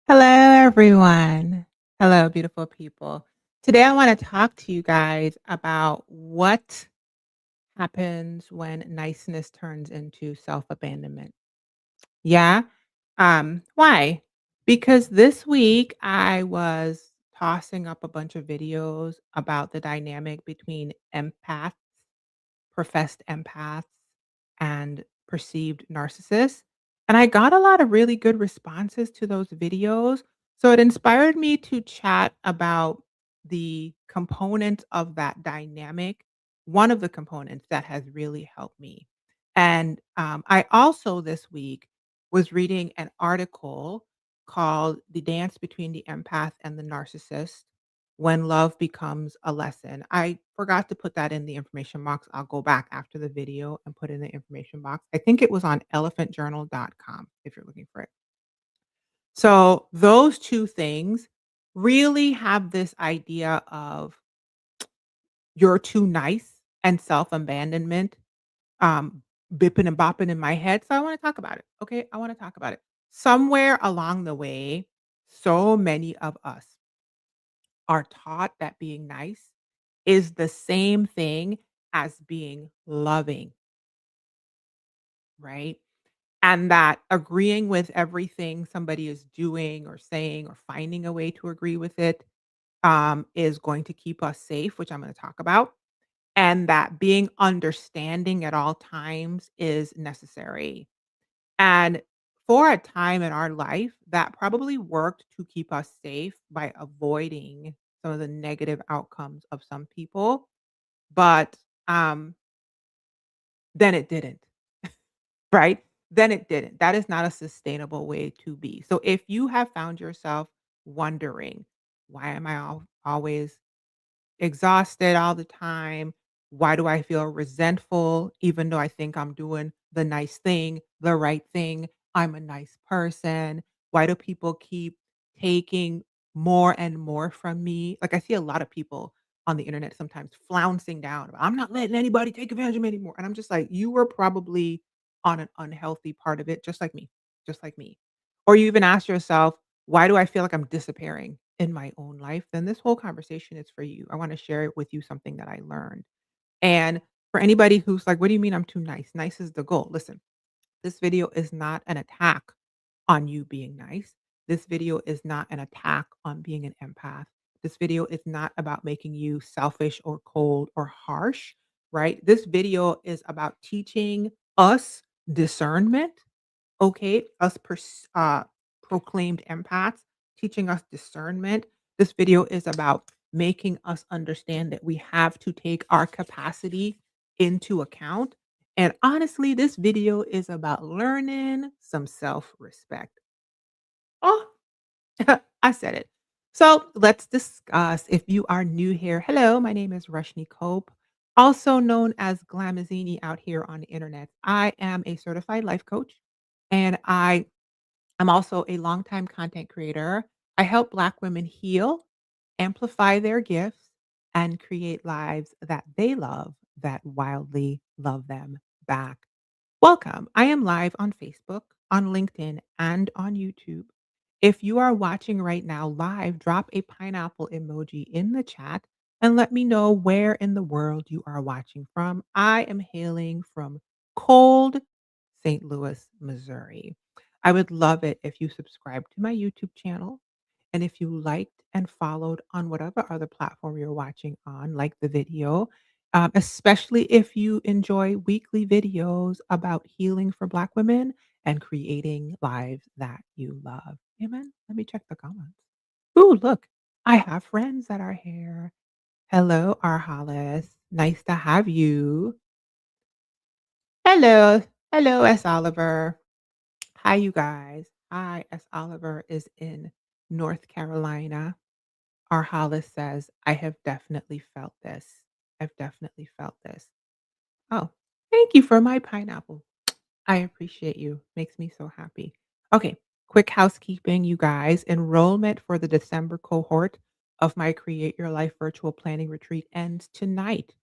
Hello, everyone. Hello, beautiful people. Today, I want to talk to you guys about what happens when niceness turns into self abandonment. Yeah. Why? Because this week I was tossing up a bunch of videos about the dynamic between empaths, professed empaths, and perceived narcissists. And I got a lot of really good responses to those videos. So it inspired me to chat about the components of that dynamic, one of the components that has really helped me. And I also this week was reading an article called The Dance Between the Empath and the Narcissist When Love Becomes a Lesson. I forgot to put that in the information box. I'll go back after the video and put in the information box. I think it was on elephantjournal.com if you're looking for it. So those two things really have this idea of you're too nice and self-abandonment um, bipping and bopping in my head. So I want to talk about it. Okay. I want to talk about it. Somewhere along the way, so many of us are taught that being nice is the same thing as being loving, right? And that agreeing with everything somebody is doing or saying or finding a way to agree with it is going to keep us safe, which I'm going to talk about. And that being understanding at all times is necessary. And for a time in our life, that probably worked to keep us safe by avoiding some of the negative outcomes of some people, but um, then it didn't, right? Then it didn't. That is not a sustainable way to be. So if you have found yourself wondering, why am I always exhausted all the time? Why do I feel resentful even though I think I'm doing the nice thing, the right thing? I'm a nice person. Why do people keep taking more and more from me? Like I see a lot of people on the internet sometimes flouncing down about, I'm not letting anybody take advantage of me anymore. And I'm just like, you were probably on an unhealthy part of it, just like me, just like me. Or you even ask yourself, why do I feel like I'm disappearing in my own life? Then this whole conversation is for you. I want to share it with you something that I learned. And for anybody who's like, what do you mean I'm too nice? Nice is the goal. Listen, this video is not an attack on you being nice. This video is not an attack on being an empath. This video is not about making you selfish or cold or harsh, right? This video is about teaching us discernment. Okay, us proclaimed empaths, teaching us discernment. This video is about making us understand that we have to take our capacity into account. And honestly, this video is about learning some self respect. Oh, I said it. So let's discuss. If you are new here, hello, my name is Rushni Cope, also known as Glamazini out here on the internet. I am a certified life coach and I'm also a longtime content creator. I help Black women heal, amplify their gifts, and create lives that they love that wildly love them back. Welcome. I am live on Facebook, on LinkedIn, and on YouTube. If you are watching right now live, drop a pineapple emoji in the chat and let me know where in the world you are watching from. I am hailing from cold St. Louis, Missouri. I would love it if you subscribe to my YouTube channel and if you liked and followed on whatever other platform you're watching on, like the video, especially if you enjoy weekly videos about healing for Black women and creating lives that you love. Amen. Let me check the comments. Ooh, look, I have friends that are here. Hello, Arhalis. Nice to have you. Hello. Hello, S. Oliver. Hi, you guys. Hi, S. Oliver is in North Carolina. Arhalis says, I have definitely felt this. I've definitely felt this. Oh, thank you for my pineapple. I appreciate you. Makes me so happy. Okay, quick housekeeping, you guys. Enrollment for the December cohort of my Create Your Life virtual planning retreat ends tonight,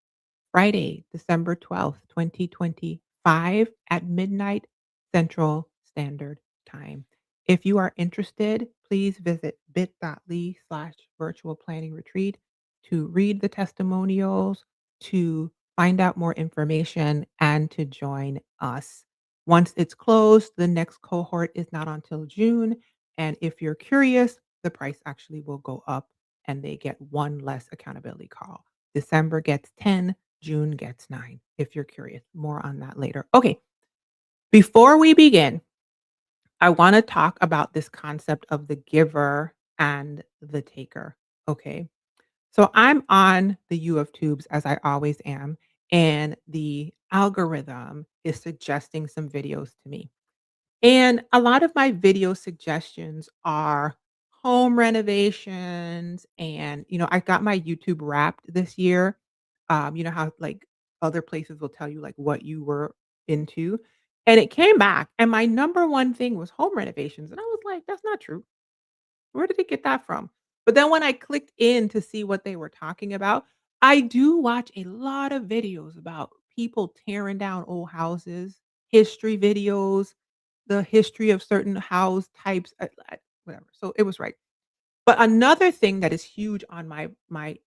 Friday, December 12th, 2025 at midnight Central Standard Time. If you are interested, please visit bit.ly/virtual planning retreat to read the testimonials, to find out more information, and to join us. Once it's closed, the next cohort is not until June. And if you're curious, the price actually will go up and they get one less accountability call. December gets 10, June gets 9. If you're curious, more on that later. Okay, before we begin, I want to talk about this concept of the giver and the taker. Okay. So I'm on the U of Tubes as I always am, and the algorithm is suggesting some videos to me. And a lot of my video suggestions are home renovations and, I got my YouTube Wrapped this year. You know how like other places will tell you like what you were into. And it came back and my number one thing was home renovations. And I was like, that's not true. Where did it get that from? But then when I clicked in to see what they were talking about, I do watch a lot of videos about people tearing down old houses, history videos, the history of certain house types, whatever. So it was right. But another thing that is huge on my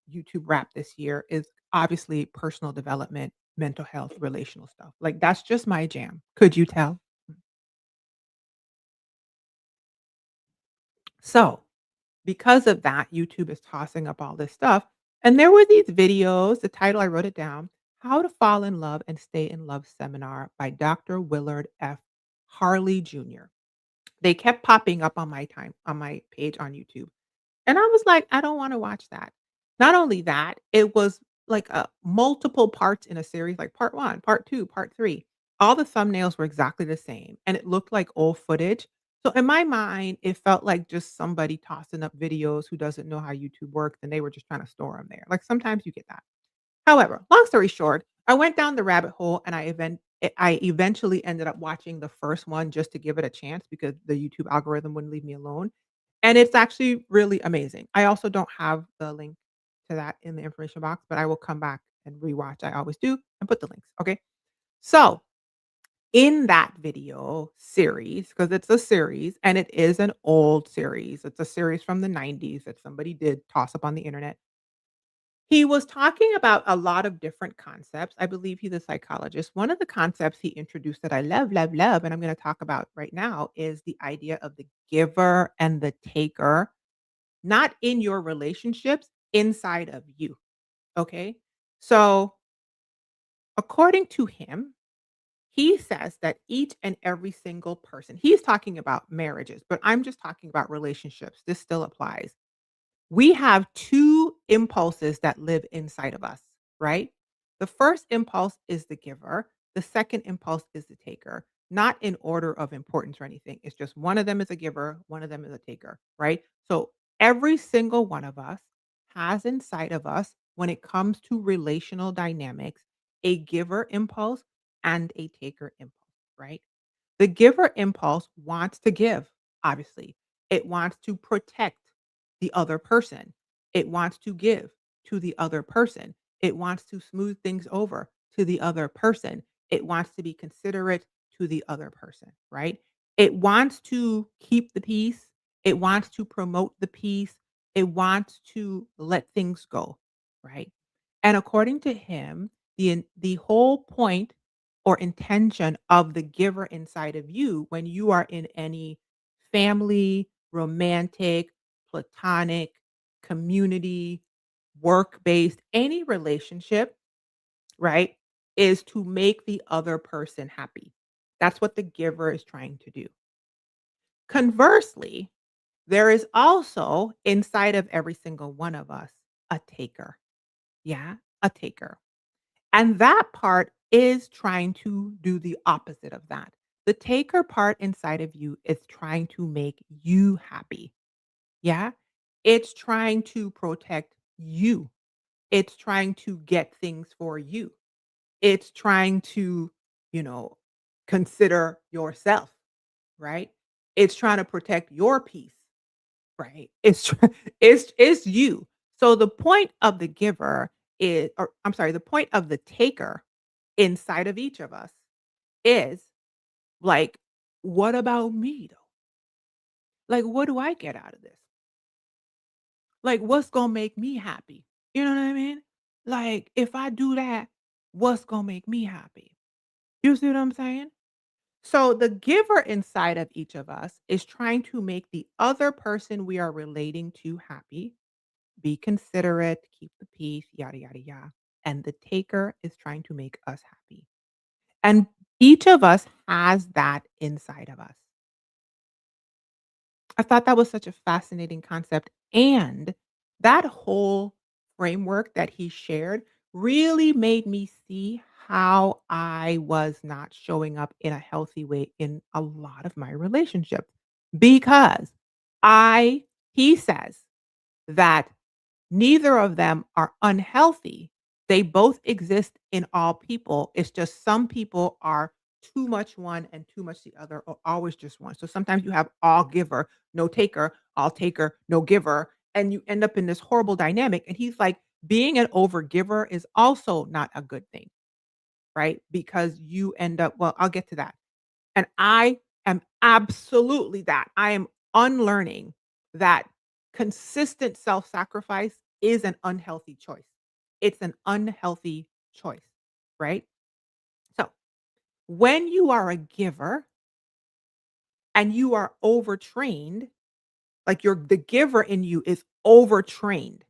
YouTube Wrap this year is obviously personal development, mental health, relational stuff. Like that's just my jam. Could you tell? So because of that, YouTube is tossing up all this stuff. And there were these videos, the title, I wrote it down, How to Fall in Love and Stay in Love Seminar by Dr. Willard F. Harley Jr. They kept popping up on my page on YouTube. And I was like, I don't wanna watch that. Not only that, it was like, multiple parts in a series, like part 1, part 2, part 3. All the thumbnails were exactly the same, and it looked like old footage. So in my mind, it felt like just somebody tossing up videos who doesn't know how YouTube works, and they were just trying to store them there. Like, sometimes you get that. However, long story short, I went down the rabbit hole and I eventually ended up watching the first one just to give it a chance because the YouTube algorithm wouldn't leave me alone. And it's actually really amazing. I also don't have the link to that in the information box, but I will come back and rewatch. I always do and put the links. Okay. So in that video series, because it's a series and it is an old series, it's a series from the 90s that somebody did toss up on the internet. He was talking about a lot of different concepts. I believe he's a psychologist. One of the concepts he introduced that I love, love, love, and I'm going to talk about right now is the idea of the giver and the taker, not in your relationships, inside of you. Okay. So, according to him, he says that each and every single person, he's talking about marriages, but I'm just talking about relationships. This still applies. We have 2 impulses that live inside of us, right? The first impulse is the giver, the second impulse is the taker, not in order of importance or anything. It's just one of them is a giver, one of them is a taker, right? So every single one of us has inside of us, when it comes to relational dynamics, a giver impulse and a taker impulse, right? The giver impulse wants to give, obviously. It wants to protect the other person. It wants to give to the other person. It wants to smooth things over to the other person. It wants to be considerate to the other person, right? It wants to keep the peace. It wants to promote the peace. It wants to let things go, right? And according to him, the whole point or intention of the giver inside of you when you are in any family, romantic, platonic, community, work-based, any relationship, right, is to make the other person happy. That's what the giver is trying to do. Conversely, there is also inside of every single one of us a taker. Yeah, a taker. And that part is trying to do the opposite of that. The taker part inside of you is trying to make you happy. Yeah. It's trying to protect you. It's trying to get things for you. It's trying to, you know, consider yourself, right? It's trying to protect your peace, right? It's you. So the point of the giver is, or I'm sorry, the point of the taker inside of each of us is like, what about me though? Like, what do I get out of this? Like, what's gonna make me happy? You know what I mean? Like, if I do that, what's gonna make me happy? You see what I'm saying? So the giver inside of each of us is trying to make the other person we are relating to happy, be considerate, keep the peace, yada, yada, yada. And the taker is trying to make us happy. And each of us has that inside of us. I thought that was such a fascinating concept. And that whole framework that he shared really made me see how I was not showing up in a healthy way in a lot of my relationships because he says that neither of them are unhealthy. They both exist in all people. It's just some people are too much one and too much the other, or always just one. So sometimes you have all giver, no taker, all taker, no giver, and you end up in this horrible dynamic. And he's like, being an overgiver is also not a good thing, right? Because you end up, well, I'll get to that. And I am absolutely that. I am unlearning that consistent self-sacrifice is an unhealthy choice. It's an unhealthy choice, right? So, when you are a giver and you are overtrained, like the giver in you is overtrained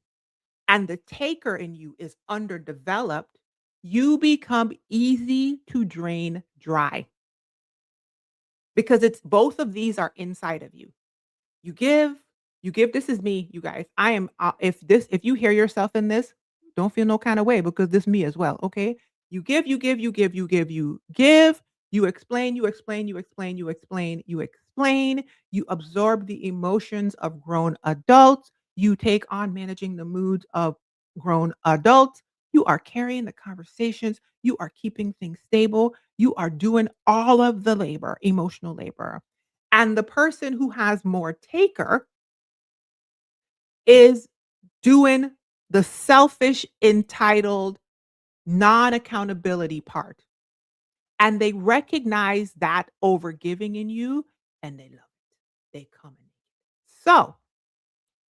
and the taker in you is underdeveloped, you become easy to drain dry because it's both of these are inside of you. You give, you give. This is me, you guys. I am if you hear yourself in this, don't feel no kind of way because this me as well, okay? You give, you give, you give, you give, you give, you explain, you explain, you explain, you explain, you explain, you absorb the emotions of grown adults, you take on managing the moods of grown adults, you are carrying the conversations, you are keeping things stable, you are doing all of the labor, emotional labor. And the person who has more taker is doing the selfish, entitled, non-accountability part. And they recognize that overgiving in you and they love it. They come in. So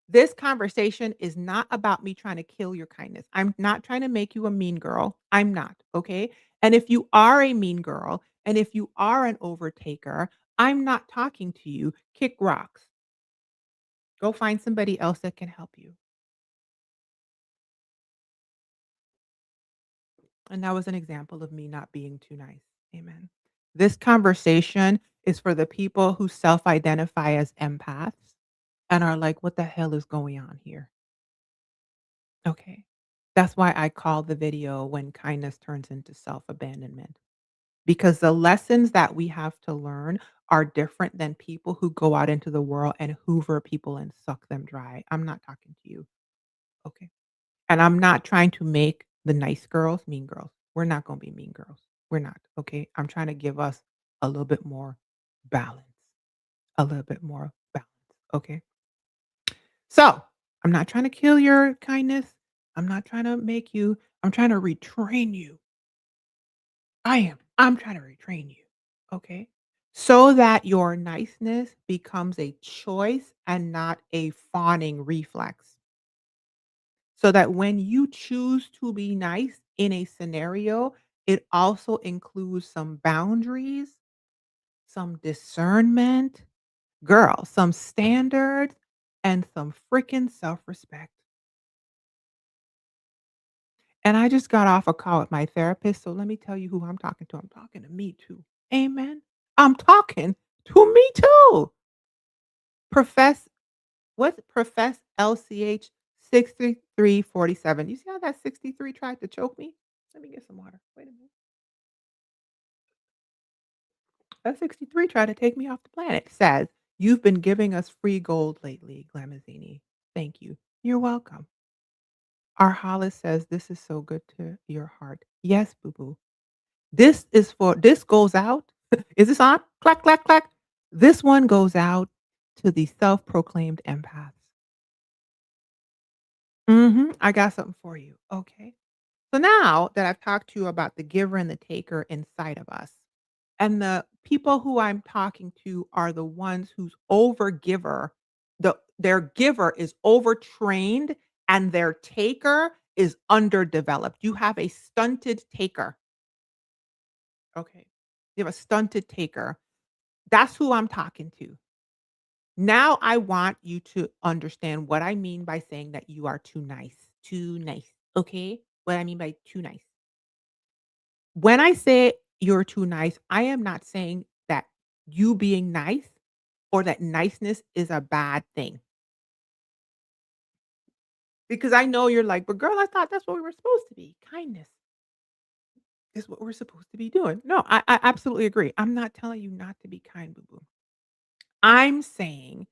this conversation is not about me trying to kill your kindness. I'm not trying to make you a mean girl. I'm not. Okay. And if you are a mean girl and if you are an overtaker, I'm not talking to you. Kick rocks. Go find somebody else that can help you. And that was an example of me not being too nice. Amen. This conversation is for the people who self identify as empaths and are like, what the hell is going on here? Okay. That's why I call the video When Kindness Turns into Self Abandonment, because the lessons that we have to learn are different than people who go out into the world and hoover people and suck them dry. I'm not talking to you. Okay. And I'm not trying to make the nice girls mean girls. We're not gonna be mean girls. We're not, okay? I'm trying to give us a little bit more balance, a little bit more balance, okay? So, I'm not trying to kill your kindness. I'm not trying to make you I'm trying to retrain you. I am. I'm trying to retrain you, okay? So that your niceness becomes a choice and not a fawning reflex. So that when you choose to be nice in a scenario, it also includes some boundaries, some discernment, girl, some standards, and some freaking self-respect. And I just got off a call with my therapist, so let me tell you who I'm talking to. I'm talking to me too. Amen. I'm talking to me too. Profess Profess LCH 6347. You see how that 63 tried to choke me? Let me get some water. Wait a minute. That 63 tried to take me off the planet. Says, "You've been giving us free gold lately, Glamazini. Thank you. You're welcome." Our Hollis says, "This is so good to your heart." Yes, boo boo. This goes out. Is this on? Clack, clack, clack. This one goes out to the self-proclaimed empaths. I got something for you. Okay. So now that I've talked to you about the giver and the taker inside of us, And the people who I'm talking to are the ones whose overgiver, their giver is overtrained and their taker is underdeveloped. You have a stunted taker. Okay. You have a stunted taker. That's who I'm talking to. Now I want you to understand what I mean by saying that you are too nice. Too nice. Okay? What I mean by too nice. When I say you're too nice, I am not saying that you being nice or that niceness is a bad thing. Because I know you're like, but girl, I thought that's what we were supposed to be. Kindness is what we're supposed to be doing. No, I absolutely agree. I'm not telling you not to be kind, boo boo. I'm saying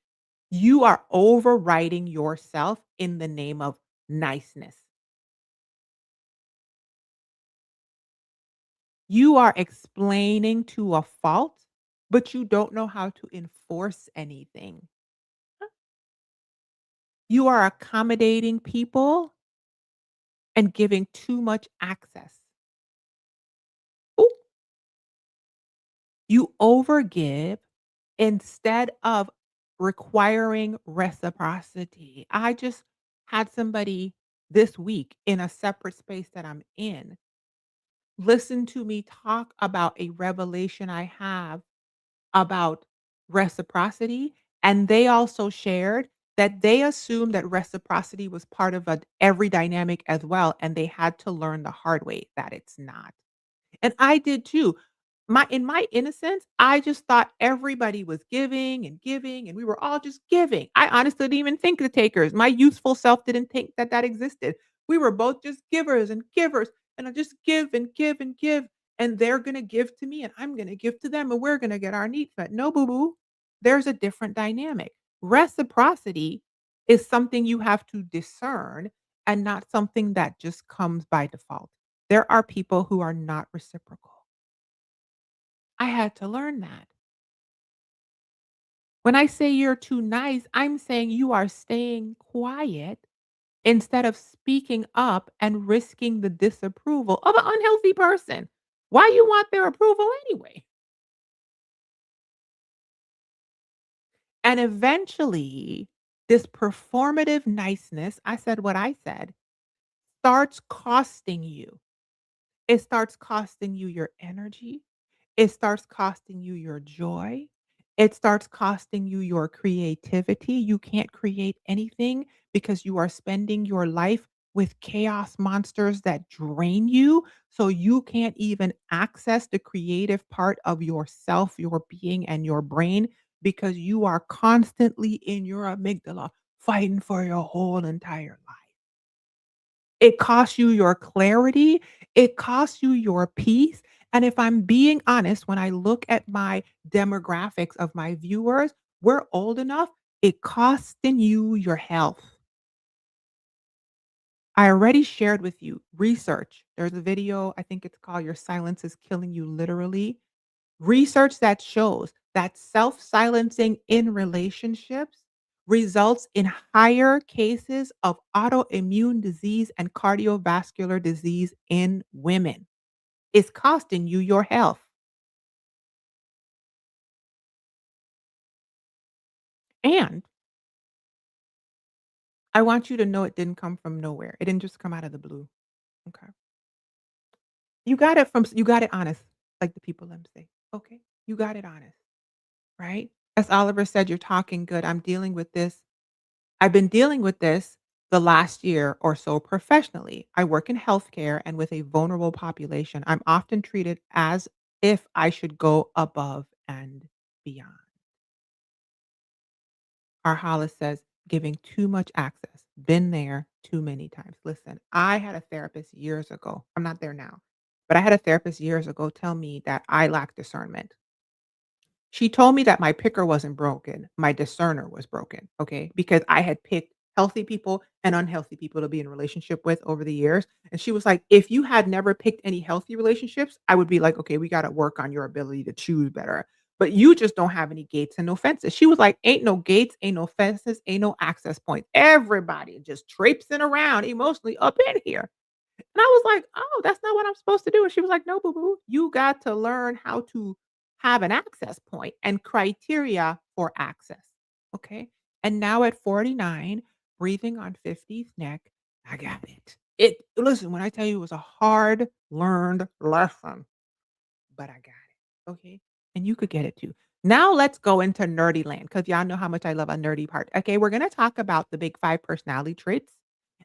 you are overriding yourself in the name of niceness. You are explaining to a fault, but you don't know how to enforce anything. You are accommodating people and giving too much access. Ooh, you overgive instead of requiring reciprocity. I just had somebody this week in a separate space that I'm in listen to me talk about a revelation I have about reciprocity, and they also shared that they assumed that reciprocity was part of every dynamic as well, and they had to learn the hard way that it's not. And I did too. My innocence, I just thought everybody was giving, and we were all just giving. I honestly didn't even think the takers. My youthful self didn't think that that existed. We were both just givers and givers, and I just give and give and give, and they're gonna give to me, and I'm gonna give to them, and we're gonna get our needs met. No, boo boo. There's a different dynamic. Reciprocity is something you have to discern and not something that just comes by default. There are people who are not reciprocal. I had to learn that. When I say you're too nice, I'm saying you are staying quiet instead of speaking up and risking the disapproval of an unhealthy person. Why you want their approval anyway? And eventually, this performative niceness, I said what I said, starts costing you. It starts costing you your energy. It starts costing you your joy. It starts costing you your creativity. You can't create anything because you are spending your life with chaos monsters that drain you. So you can't even access the creative part of yourself, your being, and your brain because you are constantly in your amygdala fighting for your whole entire life. It costs you your clarity, it costs you your peace, and if I'm being honest, when I look at my demographics of my viewers, we're old enough, it costing you your health. I already shared with you research. There's a video, I think it's called Your Silence is Killing You Literally. Research that shows that self-silencing in relationships results in higher cases of autoimmune disease and cardiovascular disease in women. It's costing you your health. And I want you to know it didn't come from nowhere. It didn't just come out of the blue. Okay. You got it honest, like the people them say. Okay. You got it honest, right? As Oliver said, you're talking good. I'm dealing with this. I've been dealing with this the last year or so professionally. I work in healthcare and with a vulnerable population. I'm often treated as if I should go above and beyond. Our Hollis says, giving too much access. Been there too many times. Listen, I had a therapist years ago. I'm not there now, but I had a therapist years ago tell me that I lack discernment. She told me that my picker wasn't broken, my discerner was broken, okay? Because I had picked healthy people and unhealthy people to be in a relationship with over the years, and she was like, "If you had never picked any healthy relationships, I would be like, 'Okay, we gotta work on your ability to choose better, but you just don't have any gates and no fences.'" She was like, "Ain't no gates, ain't no fences, ain't no access points. Everybody just traipsing around emotionally up in here." And I was like, "Oh, that's not what I'm supposed to do." And she was like, "No, boo boo, you got to learn how to have an access point and criteria for access. Okay. And now at 49, breathing on 50's neck, I got it. Listen, when I tell you it was a hard learned lesson, but I got it. Okay. And you could get it too. Now let's go into nerdy land because y'all know how much I love a nerdy part. Okay. We're going to talk about the big five personality traits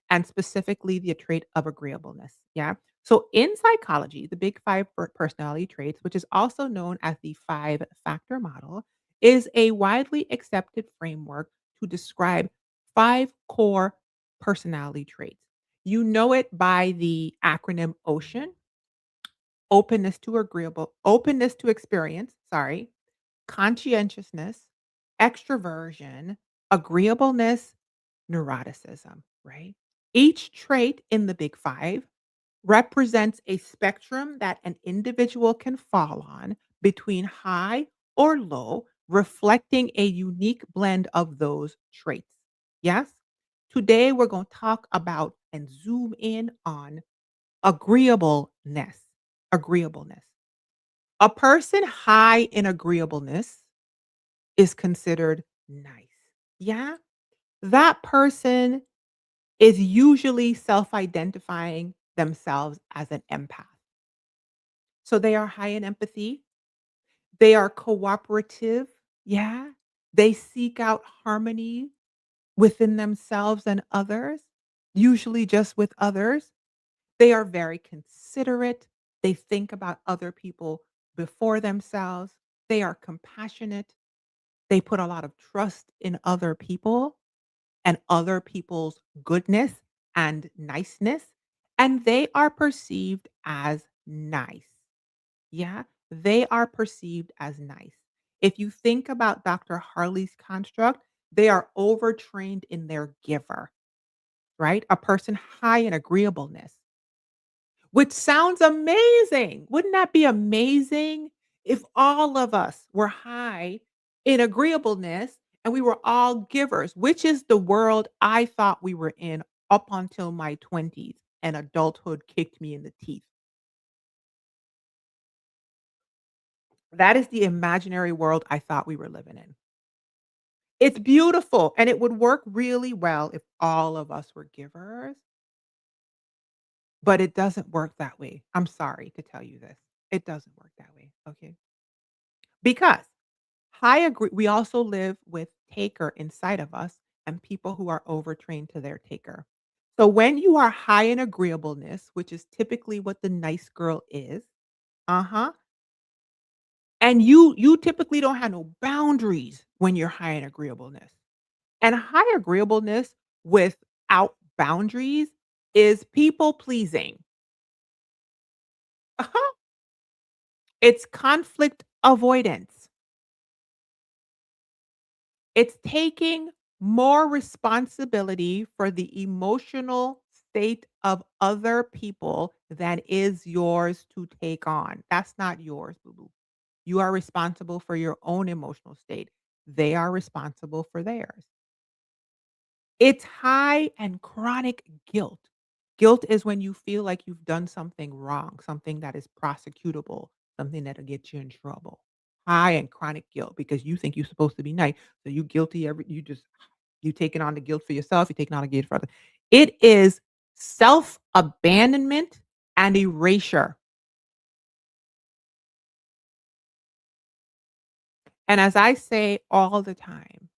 and specifically the trait of agreeableness. Yeah. So in psychology, the big five personality traits, which is also known as the five factor model, is a widely accepted framework to describe five core personality traits. You know it by the acronym OCEAN: openness to experience, sorry, conscientiousness, extroversion, agreeableness, neuroticism, right? Each trait in the big five represents a spectrum that an individual can fall on between high or low, reflecting a unique blend of those traits. Yes? Today, we're going to talk about and zoom in on agreeableness. Agreeableness. A person high in agreeableness is considered nice. Yeah? That person is usually self-identifying themselves as an empath. So they are high in empathy, they are cooperative, yeah? They seek out harmony within themselves and others, usually just with others. They are very considerate, they think about other people before themselves, they are compassionate, they put a lot of trust in other people and other people's goodness and niceness, and they are perceived as nice. Yeah, they are perceived as nice. If you think about Dr. Harley's construct, they are overtrained in their giver, right? A person high in agreeableness, which sounds amazing. Wouldn't that be amazing if all of us were high in agreeableness and we were all givers, which is the world I thought we were in up until my 20s and adulthood kicked me in the teeth. That is the imaginary world I thought we were living in. It's beautiful and it would work really well if all of us were givers, but it doesn't work that way. I'm sorry to tell you this. It doesn't work that way. Okay. Because high agree we also live with taker inside of us and people who are overtrained to their taker. So when you are high in agreeableness, which is typically what the nice girl is, uh-huh, and you typically don't have no boundaries when you're high in agreeableness. And high agreeableness without boundaries is people pleasing. Uh-huh. It's conflict avoidance. It's taking more responsibility for the emotional state of other people than is yours to take on. That's not yours, boo boo. You are responsible for your own emotional state. They are responsible for theirs. It's high and chronic guilt. Guilt is when you feel like you've done something wrong, something that is prosecutable, something that'll get you in trouble. High and chronic guilt because you think you're supposed to be nice. So you guilty you taking on the guilt for yourself, you're taking on the guilt for others. It is self-abandonment and erasure. And as I say all the time,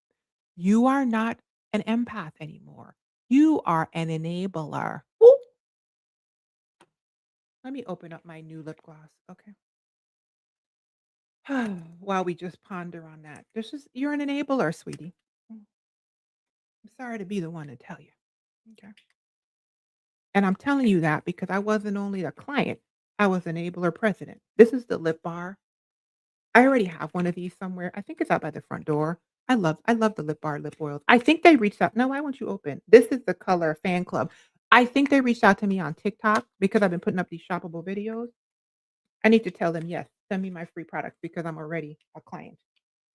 you are not an empath anymore. You are an enabler. Ooh. Let me open up my new lip gloss, okay? While we just ponder on that. You're an enabler, sweetie. Mm, I'm sorry to be the one to tell you. Okay. And I'm telling you that because I wasn't only a client, I was enabler president. This is the lip bar. I already have one of these somewhere. I think it's out by the front door. I love the lip bar lip oils. I think they reached out. No, why won't you open? This is the color fan club. I think they reached out to me on TikTok because I've been putting up these shoppable videos. I need to tell them, yes, send me my free products because I'm already a client.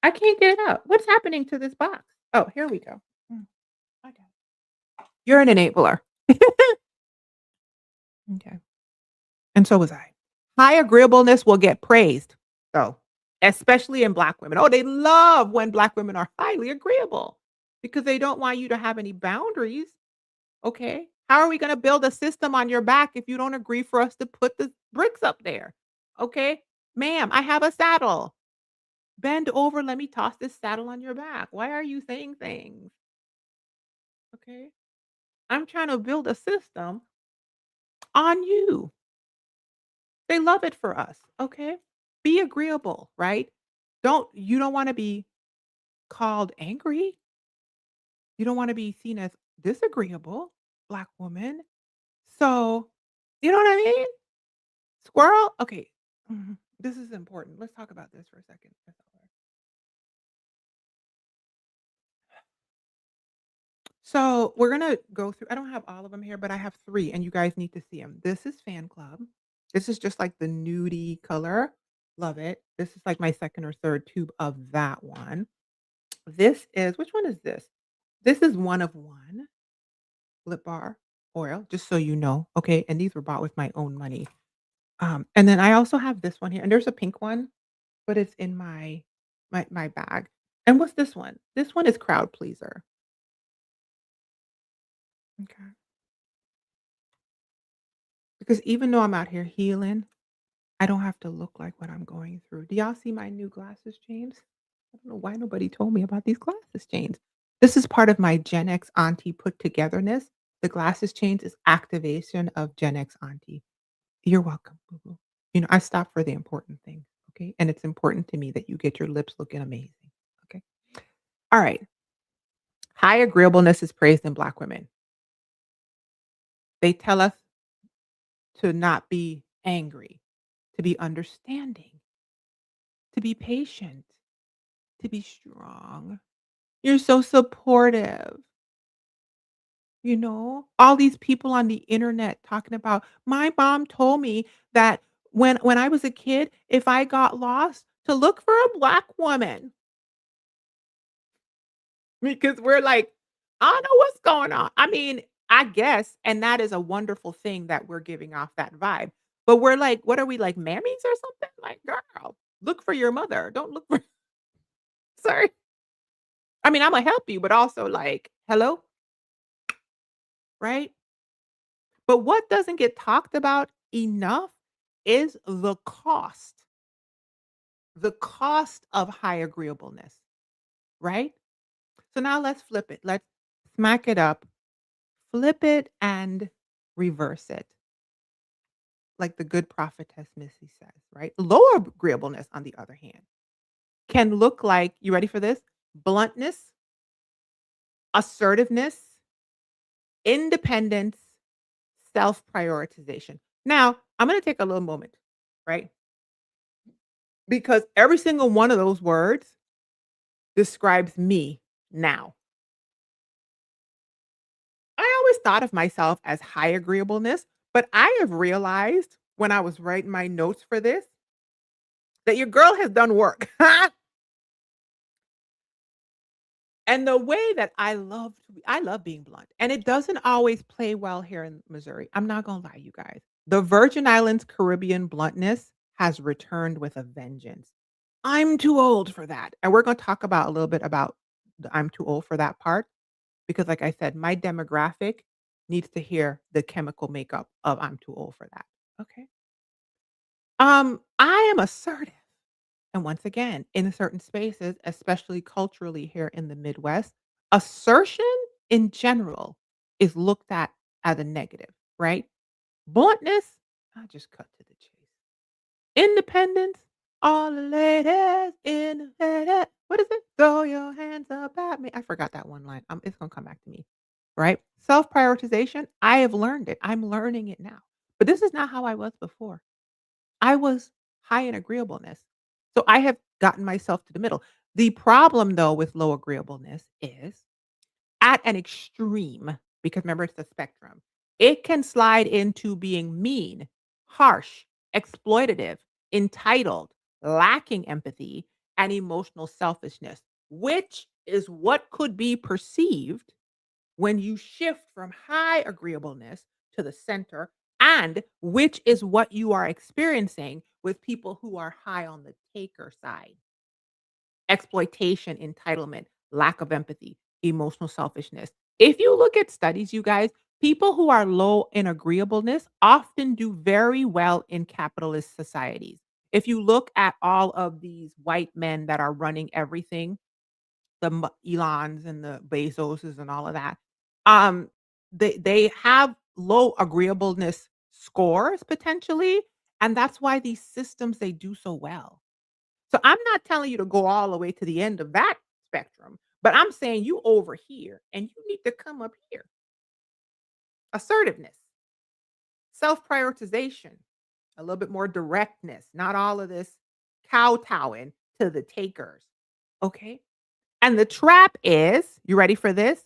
I can't get it out. What's happening to this box? Oh, here we go. Okay. You're an enabler. Okay. And so was I. High agreeableness will get praised. So especially in Black women. Oh, they love when Black women are highly agreeable because they don't want you to have any boundaries. Okay. How are we going to build a system on your back if you don't agree for us to put the bricks up there? Okay. Ma'am, I have a saddle. Bend over. Let me toss this saddle on your back. Why are you saying things? Okay. I'm trying to build a system on you. They love it for us. Okay. Be agreeable, right? You don't want to be called angry. You don't want to be seen as disagreeable, Black woman. So, you know what I mean? Squirrel? Okay. This is important. Let's talk about this for a second. So, we're gonna go through I don't have all of them here, but I have 3, and you guys need to see them. This is Fan Club. This is just like the nudie color. Love it. This is like my 2nd or 3rd tube of that one. This is which one is this? This is one of one lip bar oil, just so you know, okay? And these were bought with my own money. And then I also have this one here, and there's a pink one, but it's in my bag. And what's this one? This one is crowd pleaser. Okay. Because even though I'm out here healing, I don't have to look like what I'm going through. Do y'all see my new glasses, James? I don't know why nobody told me about these glasses chains. This is part of my Gen X auntie put togetherness. The glasses chains is activation of Gen X auntie. You're welcome, boo boo. I stop for the important things, okay? And it's important to me that you get your lips looking amazing, okay? All right. High agreeableness is praised in Black women. They tell us to not be angry, to be understanding, to be patient, to be strong. You're so supportive. All these people on the internet talking about my mom told me that when I was a kid, if I got lost, to look for a Black woman because we're like, I don't know what's going on. I mean, I guess, and that is a wonderful thing that we're giving off that vibe. But we're like, what are we like, mammies or something? Like, girl, look for your mother. Don't look for. Sorry. I mean, I'm gonna help you, but also like, hello, right? But what doesn't get talked about enough is the cost of high agreeableness, right? So now let's flip it. Let's smack it up, flip it and reverse it. Like the good prophetess Missy says, right? Lower agreeableness, on the other hand, can look like, you ready for this? Bluntness, assertiveness, independence, self prioritization. Now, I'm going to take a little moment, right? Because every single one of those words describes me now. I always thought of myself as high agreeableness, but I have realized when I was writing my notes for this that your girl has done work. And the way that I love being blunt. And it doesn't always play well here in Missouri. I'm not going to lie, you guys. The Virgin Islands Caribbean bluntness has returned with a vengeance. I'm too old for that. And we're going to talk about a little bit about the I'm too old for that part. Because like I said, my demographic needs to hear the chemical makeup of I'm too old for that. Okay. I am assertive. And once again, in certain spaces, especially culturally here in the Midwest, assertion in general is looked at as a negative, right? Bluntness, I just cut to the chase. Independence, all the ladies in the what is it? Throw your hands up at me. I forgot that one line. It's gonna come back to me. Right? Self-prioritization, I have learned it. I'm learning it now. But this is not how I was before. I was high in agreeableness. So I have gotten myself to the middle. The problem though with low agreeableness is at an extreme, because remember it's a spectrum, it can slide into being mean, harsh, exploitative, entitled, lacking empathy, and emotional selfishness, which is what could be perceived when you shift from high agreeableness to the center, and which is what you are experiencing with people who are high on the taker side. Exploitation, entitlement, lack of empathy, emotional selfishness. If you look at studies, you guys, people who are low in agreeableness often do very well in capitalist societies. If you look at all of these white men that are running everything, the Elons and the Bezoses and all of that, um, they have low agreeableness scores potentially, and that's why these systems they do so well. So I'm not telling you to go all the way to the end of that spectrum, but I'm saying you over here and you need to come up here. Assertiveness, self-prioritization, a little bit more directness, not all of this kowtowing to the takers. Okay. And the trap is, you ready for this?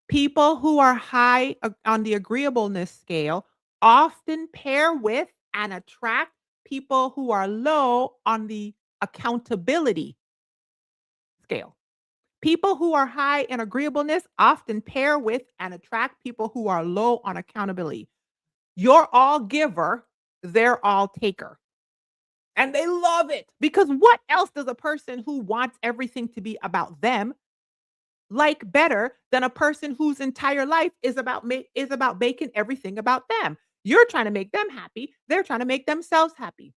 People who are high on the agreeableness scale often pair with and attract people who are low on the accountability scale. People who are high in agreeableness often pair with and attract people who are low on accountability. You're all giver, they're all taker. And they love it because what else does a person who wants everything to be about them like better than a person whose entire life is about making everything about them? You're trying to make them happy, they're trying to make themselves happy.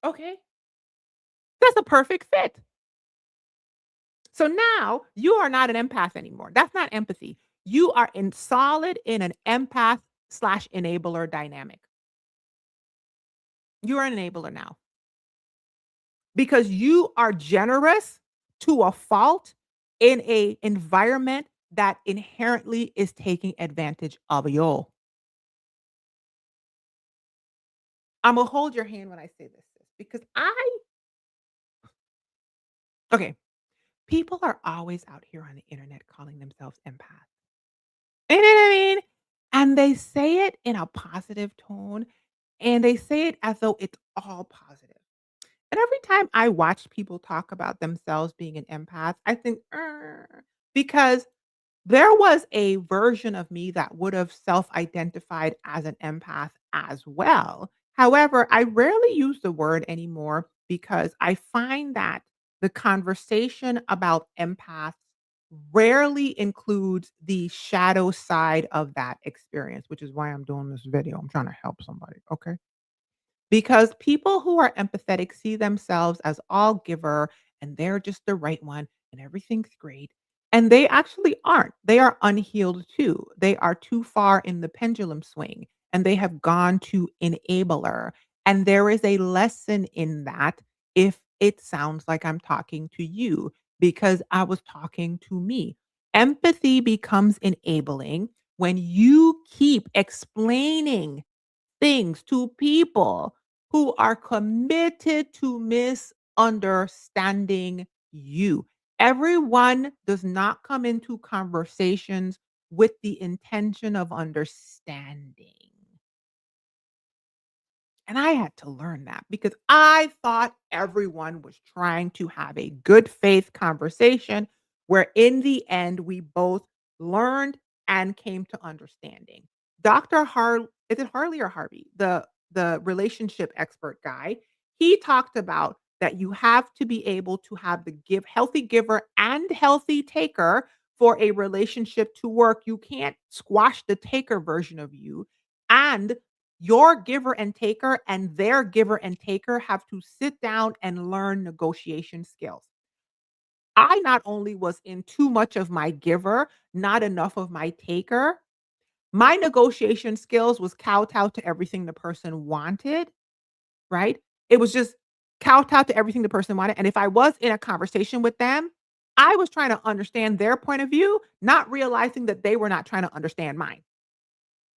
Okay? That's a perfect fit. So now you are not an empath anymore. That's not empathy. You are in solid in an empath slash enabler dynamic. You are an enabler now because you are generous to a fault in a environment that inherently is taking advantage of you. I'm gonna hold your hand when I say this sis, because okay, people are always out here on the internet calling themselves empaths. You know what I mean? And they say it in a positive tone, and they say it as though it's all positive. And every time I watch people talk about themselves being an empath, I think, because there was a version of me that would have self-identified as an empath as well. However, I rarely use the word anymore because I find that the conversation about empaths rarely includes the shadow side of that experience, which is why I'm doing this video. I'm trying to help somebody, okay? Because people who are empathetic see themselves as all giver and they're just the right one and everything's great. And they actually aren't. They are unhealed too. They are too far in the pendulum swing and they have gone to enabler. And there is a lesson in that if it sounds like I'm talking to you because I was talking to me. Empathy becomes enabling when you keep explaining things to people who are committed to misunderstanding you. Everyone does not come into conversations with the intention of understanding. And I had to learn that because I thought everyone was trying to have a good faith conversation where in the end we both learned and came to understanding. Dr. Is it Harley or Harvey? The relationship expert guy, he talked about that you have to be able to have the healthy giver and healthy taker for a relationship to work. You can't squash the taker version of you and your giver and taker and their giver and taker have to sit down and learn negotiation skills. I not only was in too much of my giver, not enough of my taker. My negotiation skills was kowtow to everything the person wanted, right? It was just kowtow to everything the person wanted. And if I was in a conversation with them, I was trying to understand their point of view, not realizing that they were not trying to understand mine.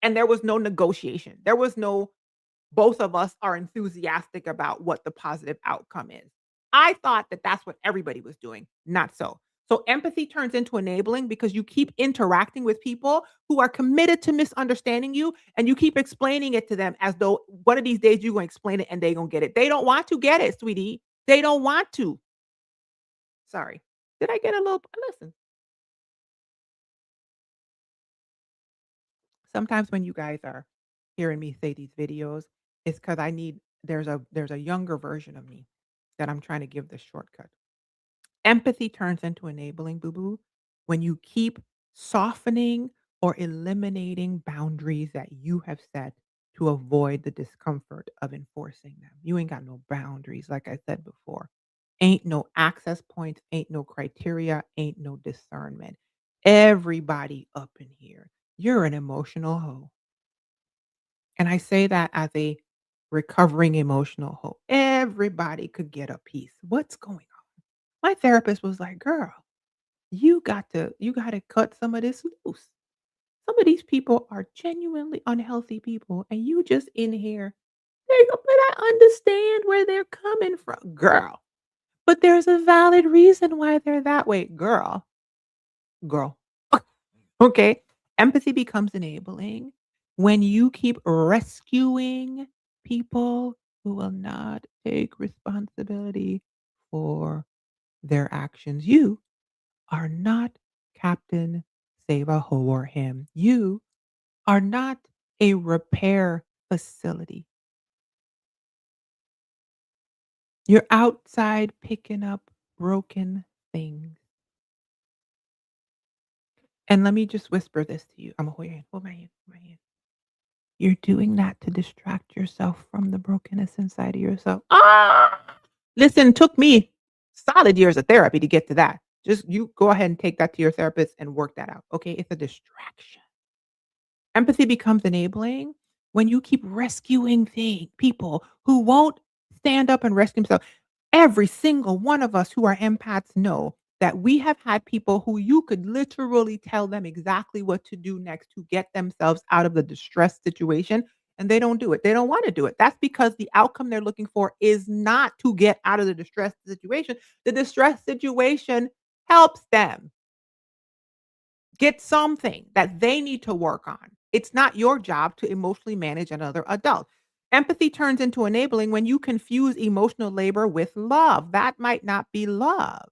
And there was no negotiation. There was no both of us are enthusiastic about what the positive outcome is. I thought that that's what everybody was doing, not so. So empathy turns into enabling because you keep interacting with people who are committed to misunderstanding you and you keep explaining it to them as though one of these days you're going to explain it and they're going to get it. They don't want to get it, sweetie. They don't want to. Sorry. Did I get a little listen? Sometimes when you guys are hearing me say these videos is because I need there's a younger version of me that I'm trying to give this shortcut. Empathy turns into enabling, boo boo, when you keep softening or eliminating boundaries that you have set to avoid the discomfort of enforcing them. You ain't got no boundaries, like I said before. Ain't no access points, ain't no criteria, ain't no discernment. Everybody up in here, you're an emotional hoe. And I say that as a recovering emotional hoe. Everybody could get a piece. What's going on? My therapist was like, girl, you gotta cut some of this loose. Some of these people are genuinely unhealthy people, and you just in here, there you go, but I understand where they're coming from, girl. But there's a valid reason why they're that way, girl. Okay? Empathy becomes enabling when you keep rescuing people who will not take responsibility for their actions. You are not Captain Save a Ho or Him. You are not a repair facility. You're outside picking up broken things. And let me just whisper this to you. I'm gonna hold your hand. Hold my hand. Hold my hand. You're doing that to distract yourself from the brokenness inside of yourself. Ah! Listen, took me solid years of therapy to get to that. Just you go ahead and take that to your therapist and work that out. Okay. It's a distraction. Empathy becomes enabling when you keep rescuing people who won't stand up and rescue themselves. Every single one of us who are empaths know that we have had people who you could literally tell them exactly what to do next to get themselves out of the distressed situation, and they don't do it. They don't want to do it. That's because the outcome they're looking for is not to get out of the distressed situation. The distressed situation helps them get something that they need to work on. It's not your job to emotionally manage another adult. Empathy turns into enabling when you confuse emotional labor with love. That might not be love.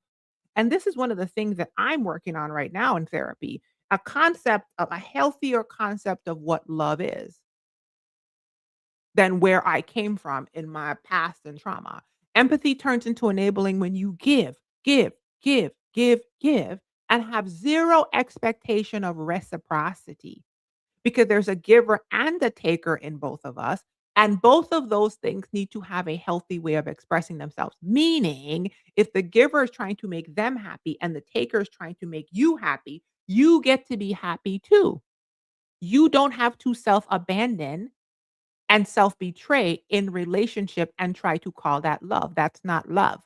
And this is one of the things that I'm working on right now in therapy, a concept of a healthier concept of what love is than where I came from in my past and trauma. Empathy turns into enabling when you give, and have zero expectation of reciprocity because there's a giver and a taker in both of us. And both of those things need to have a healthy way of expressing themselves. Meaning, if the giver is trying to make them happy and the taker is trying to make you happy, you get to be happy too. You don't have to self abandon and self betray in relationship and try to call that love. That's not love.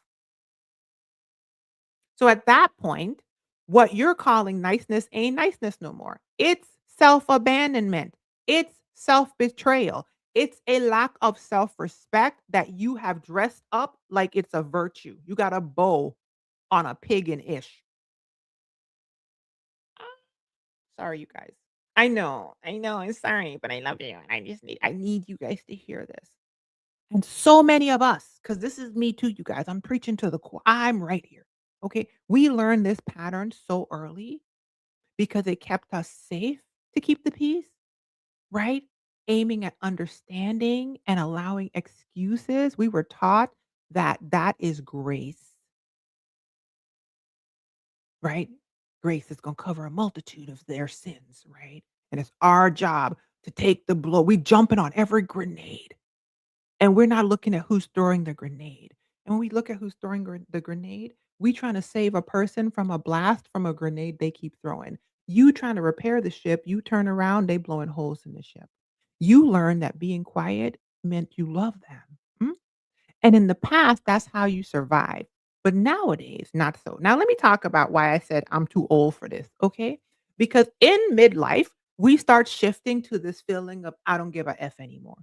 So at that point, what you're calling niceness ain't niceness no more. It's self abandonment, it's self betrayal, it's a lack of self respect that you have dressed up like it's a virtue. You got a bow on a pig and ish. Ah, sorry, you guys. I know, I'm sorry, but I love you. And I need you guys to hear this. And so many of us, because this is me too, you guys. I'm preaching to the core. I'm right here. Okay. We learned this pattern so early because it kept us safe to keep the peace, right? Aiming at understanding and allowing excuses. We were taught that that is grace, right? Grace is going to cover a multitude of their sins, right? And it's our job to take the blow. We jumping on every grenade. And we're not looking at who's throwing the grenade. And when we look at who's throwing the grenade, we trying to save a person from a blast from a grenade they keep throwing. You trying to repair the ship, you turn around, they blowing holes in the ship. You learn that being quiet meant you love them. And in the past, that's how you survive. But nowadays, not so. Now, let me talk about why I said I'm too old for this, okay? Because in midlife, we start shifting to this feeling of I don't give a F anymore.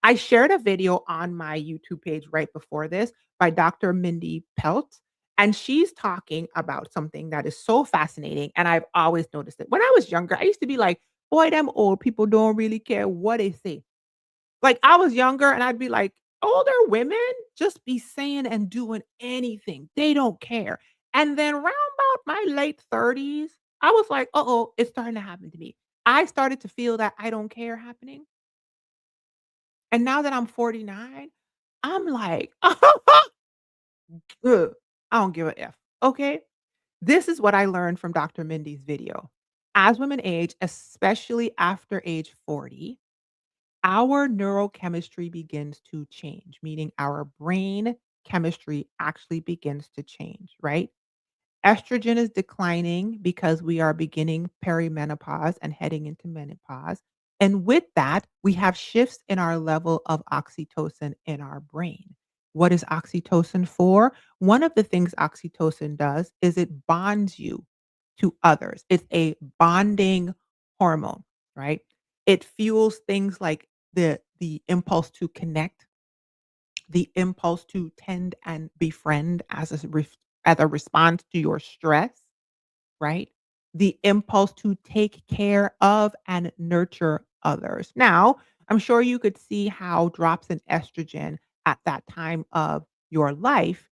I shared a video on my YouTube page right before this by Dr. Mindy Pelt, and she's talking about something that is so fascinating, and I've always noticed it. When I was younger, I used to be like, "Boy, them old people don't really care what they say." Like, I was younger and I'd be like, "Older women just be saying and doing anything. They don't care." And then round about my late 30s, I was like, "Uh-oh, it's starting to happen to me." I started to feel that I don't care happening. And now that I'm 49, I'm like, ugh, I don't give a F. Okay. This is what I learned from Dr. Mindy's video. As women age, especially after age 40, our neurochemistry begins to change, meaning our brain chemistry actually begins to change, right? Estrogen is declining because we are beginning perimenopause and heading into menopause. And with that, we have shifts in our level of oxytocin in our brain. What is oxytocin for? One of the things oxytocin does is it bonds you to others. It's a bonding hormone, right? It fuels things like the impulse to connect, the impulse to tend and befriend as a response to your stress, right? The impulse to take care of and nurture others. Now, I'm sure you could see how drops in estrogen at that time of your life,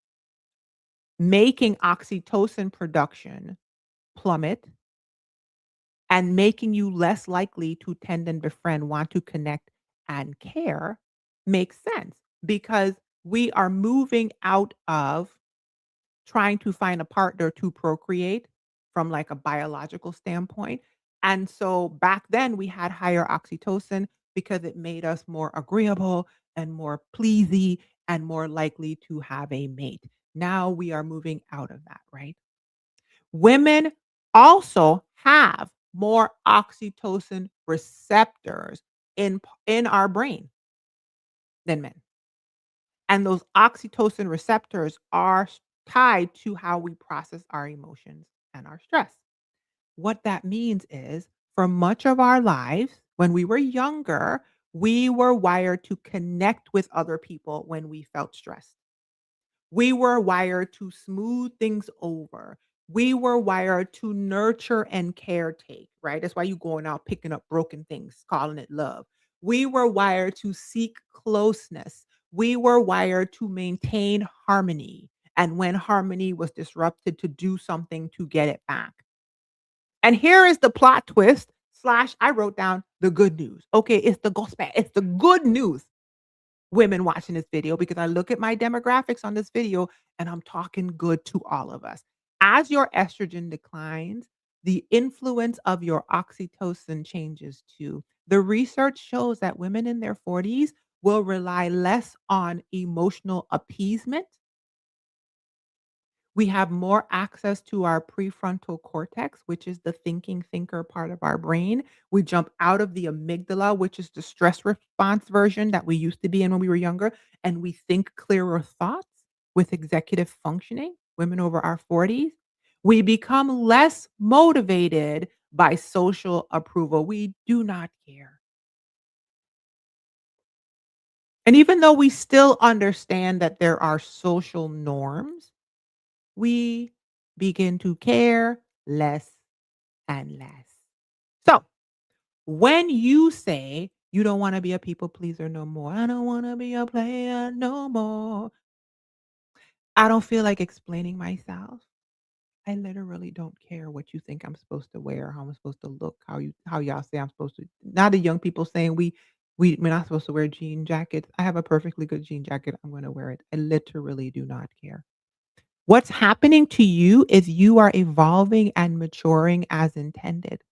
making oxytocin production plummet and making you less likely to tend and befriend, want to connect and care makes sense because we are moving out of trying to find a partner to procreate from like a biological standpoint. And so back then we had higher oxytocin because it made us more agreeable and more pleasy and more likely to have a mate. Now we are moving out of that, right? Women also have more oxytocin receptors in our brain than men. And those oxytocin receptors are tied to how we process our emotions and our stress. What that means is for much of our lives, when we were younger, we were wired to connect with other people when we felt stressed. We were wired to smooth things over. We were wired to nurture and caretake, right? That's why you going out picking up broken things, calling it love. We were wired to seek closeness. We were wired to maintain harmony. And when harmony was disrupted, to do something to get it back. And here is the plot twist slash I wrote down the good news. Okay, it's the gospel. It's the good news women watching this video because I look at my demographics on this video and I'm talking good to all of us. As your estrogen declines, the influence of your oxytocin changes too. The research shows that women in their 40s will rely less on emotional appeasement. We have more access to our prefrontal cortex, which is the thinking thinker part of our brain. We jump out of the amygdala, which is the stress response version that we used to be in when we were younger, and we think clearer thoughts with executive functioning, women over our 40s. We become less motivated by social approval. We do not care. And even though we still understand that there are social norms, we begin to care less and less. So, when you say you don't want to be a people pleaser no more, I don't want to be a player no more. I don't feel like explaining myself. I literally don't care what you think I'm supposed to wear, how I'm supposed to look, how y'all say I'm supposed to. Now the young people saying we're not supposed to wear jean jackets. I have a perfectly good jean jacket. I'm going to wear it. I literally do not care. What's happening to you is you are evolving and maturing as intended.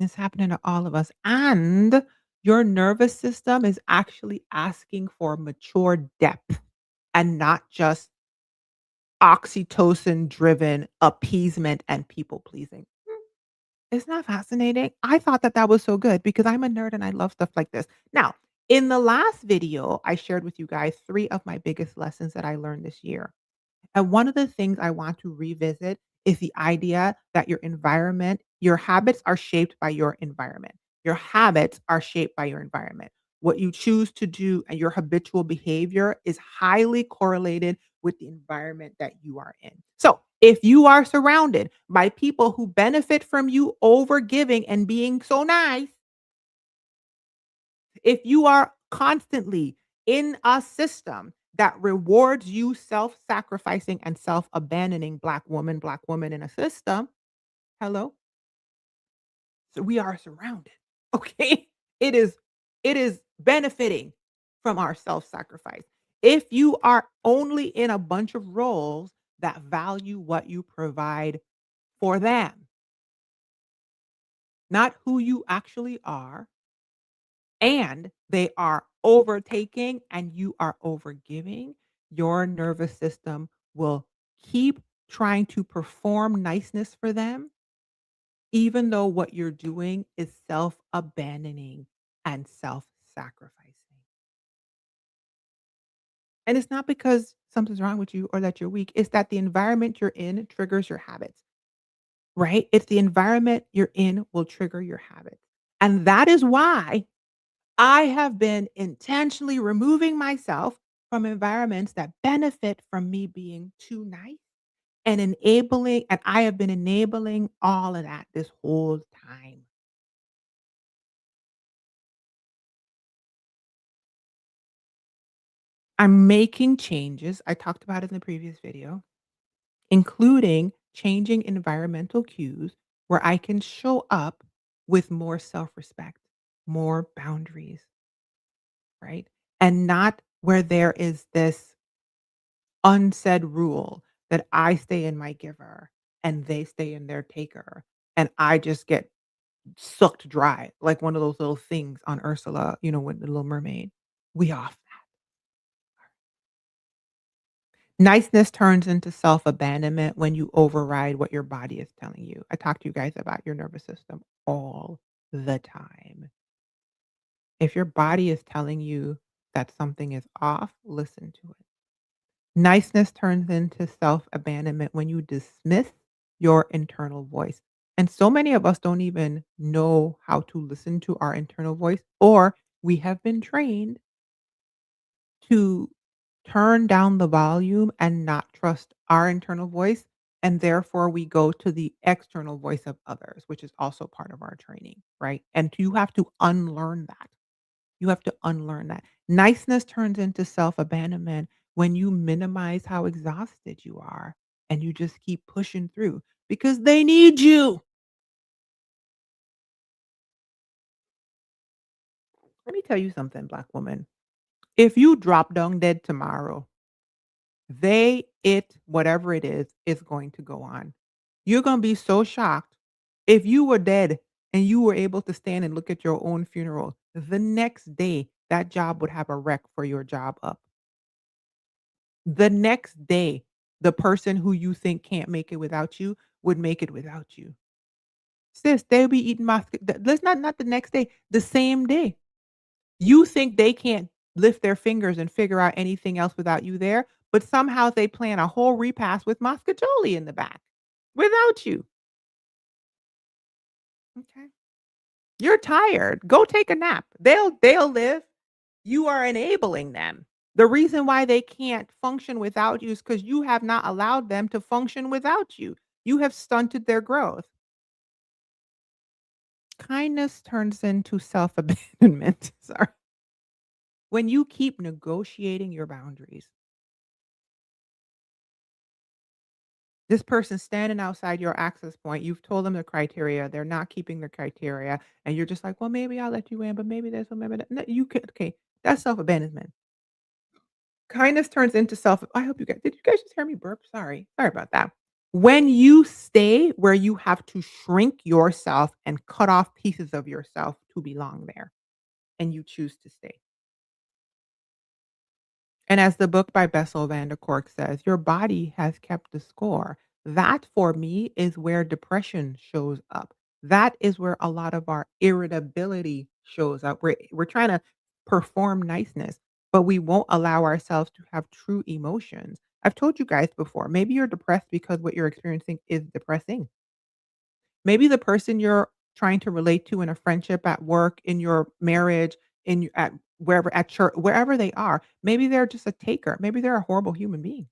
It's happening to all of us. And your nervous system is actually asking for mature depth and not just oxytocin driven appeasement and people pleasing. Isn't that fascinating? I thought that that was so good because I'm a nerd and I love stuff like this. Now, in the last video, I shared with you guys 3 of my biggest lessons that I learned this year. And one of the things I want to revisit is the idea that your environment, your habits are shaped by your environment. Your habits are shaped by your environment. What you choose to do and your habitual behavior is highly correlated with the environment that you are in. So, if you are surrounded by people who benefit from you over giving and being so nice, if you are constantly in a system that rewards you self-sacrificing and self-abandoning black woman in a system, hello? So we are surrounded. Okay? It is It is benefiting from our self-sacrifice. If you are only in a bunch of roles that value what you provide for them, not who you actually are, and they are overtaking and you are overgiving, your nervous system will keep trying to perform niceness for them, even though what you're doing is self-abandoning and self-sacrificing. And it's not because something's wrong with you or that you're weak, it's that the environment you're in triggers your habits, right? It's the environment you're in will trigger your habits. And that is why I have been intentionally removing myself from environments that benefit from me being too nice and enabling, and I have been enabling all of that this whole time. I'm making changes. I talked about it in the previous video, including changing environmental cues where I can show up with more self respect, more boundaries, right? And not where there is this unsaid rule that I stay in my giver and they stay in their taker. And I just get sucked dry like one of those little things on Ursula, with the Little Mermaid. We off that. Niceness turns into self-abandonment when you override what your body is telling you. I talk to you guys about your nervous system all the time. If your body is telling you that something is off, listen to it. Niceness turns into self-abandonment when you dismiss your internal voice. And so many of us don't even know how to listen to our internal voice, or we have been trained to turn down the volume and not trust our internal voice. And therefore, we go to the external voice of others, which is also part of our training, right? And you have to unlearn that. You have to unlearn that. Niceness turns into self-abandonment when you minimize how exhausted you are and you just keep pushing through because they need you. Let me tell you something, Black woman. If you drop down dead tomorrow, whatever it is going to go on. You're going to be so shocked. If you were dead and you were able to stand and look at your own funeral, the next day, that job would have a wreck for your job up. The next day, the person who you think can't make it without you would make it without you. Sis, they'll be eating let's not the next day, the same day. You think they can't lift their fingers and figure out anything else without you there, but somehow they plan a whole repast with mascajoli in the back without you. Okay. You're tired. Go take a nap. They'll live. You are enabling them. The reason why they can't function without you is because you have not allowed them to function without you. You have stunted their growth. Kindness turns into self-abandonment. Sorry. When you keep negotiating your boundaries, this person's standing outside your access point. You've told them the criteria. They're not keeping the criteria. And you're just like, well, maybe I'll let you in, but maybe this, one, maybe that. No, you could, okay. That's self abandonment. Kindness turns into self. I hope you guys, did you guys just hear me burp? Sorry. Sorry about that. When you stay where you have to shrink yourself and cut off pieces of yourself to belong there, and you choose to stay. And as the book by Bessel van der Kolk says, your body has kept the score. That for me is where depression shows up. That is where a lot of our irritability shows up. We're trying to perform niceness, but we won't allow ourselves to have true emotions. I've told you guys before, maybe you're depressed because what you're experiencing is depressing. Maybe the person you're trying to relate to in a friendship, at work, in your marriage, at wherever, at church, wherever they are, maybe they're just a taker. Maybe they're a horrible human being.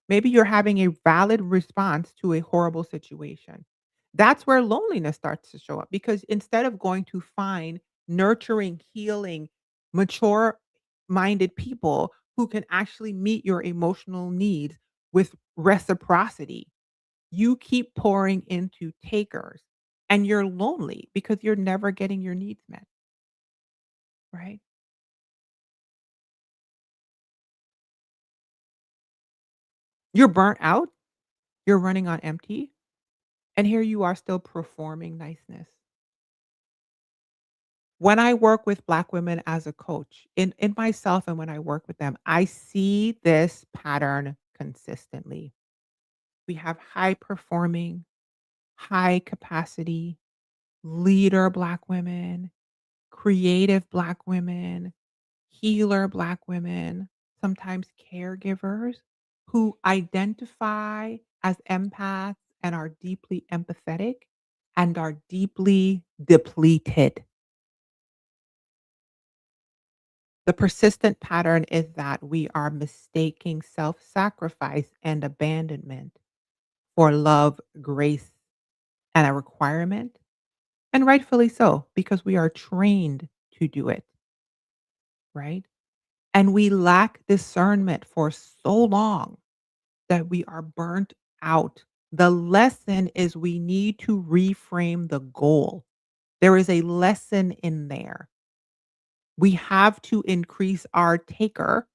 Maybe you're having a valid response to a horrible situation. That's where loneliness starts to show up because instead of going to find nurturing, healing, mature minded people who can actually meet your emotional needs with reciprocity, you keep pouring into takers and you're lonely because you're never getting your needs met. right? You're burnt out, you're running on empty, and here you are still performing niceness. When I work with Black women as a coach, in myself and when I work with them, I see this pattern consistently. We have high performing, high capacity, leader Black women, creative Black women, healer Black women, sometimes caregivers who identify as empaths and are deeply empathetic and are deeply depleted. The persistent pattern is that we are mistaking self sacrifice and abandonment for love, grace, and a requirement. And rightfully so, because we are trained to do it, right? And we lack discernment for so long that we are burnt out. The lesson is we need to reframe the goal. There is a lesson in there. We have to increase our taker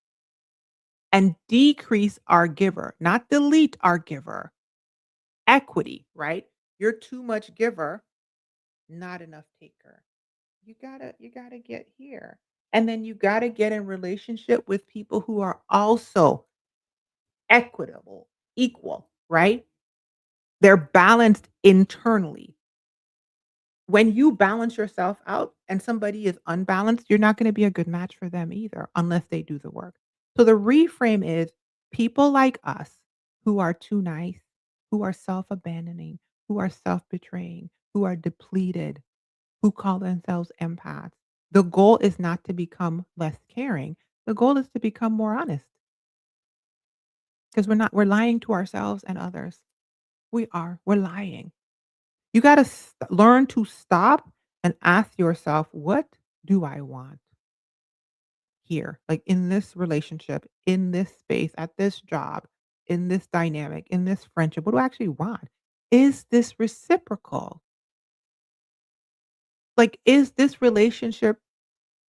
and decrease our giver, not delete our giver. Equity, right? You're too much giver, not enough taker. You gotta get here. And then you gotta get in relationship with people who are also equitable, equal, right? They're balanced internally. When you balance yourself out and somebody is unbalanced, you're not going to be a good match for them either unless they do the work. So the reframe is people like us who are too nice, who are self-abandoning, who are self-betraying, who are depleted, who call themselves empaths. The goal is not to become less caring. The goal is to become more honest because we're lying to ourselves and others. We're lying. You gotta learn to stop and ask yourself, "What do I want here? Like, in this relationship, in this space, at this job, in this dynamic, in this friendship, what do I actually want? Is this reciprocal? Like, is this relationship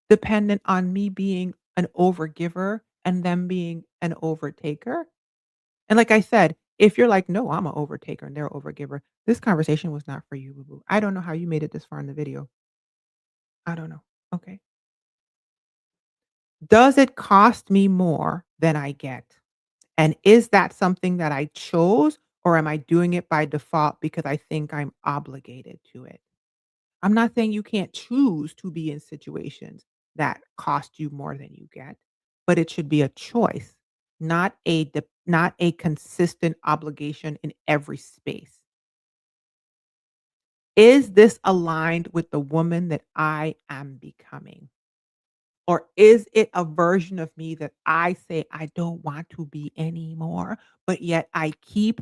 dependent on me being an overgiver and them being an overtaker?" And like I said, if you're like, "No, I'm an overtaker and they're an overgiver," this conversation was not for you, boo boo. I don't know how you made it this far in the video. I don't know. Okay. Does it cost me more than I get? And is that something that I chose, or am I doing it by default because I think I'm obligated to it? I'm not saying you can't choose to be in situations that cost you more than you get, but it should be a choice, not a consistent obligation in every space. Is this aligned with the woman that I am becoming? Or is it a version of me that I say I don't want to be anymore, but yet I keep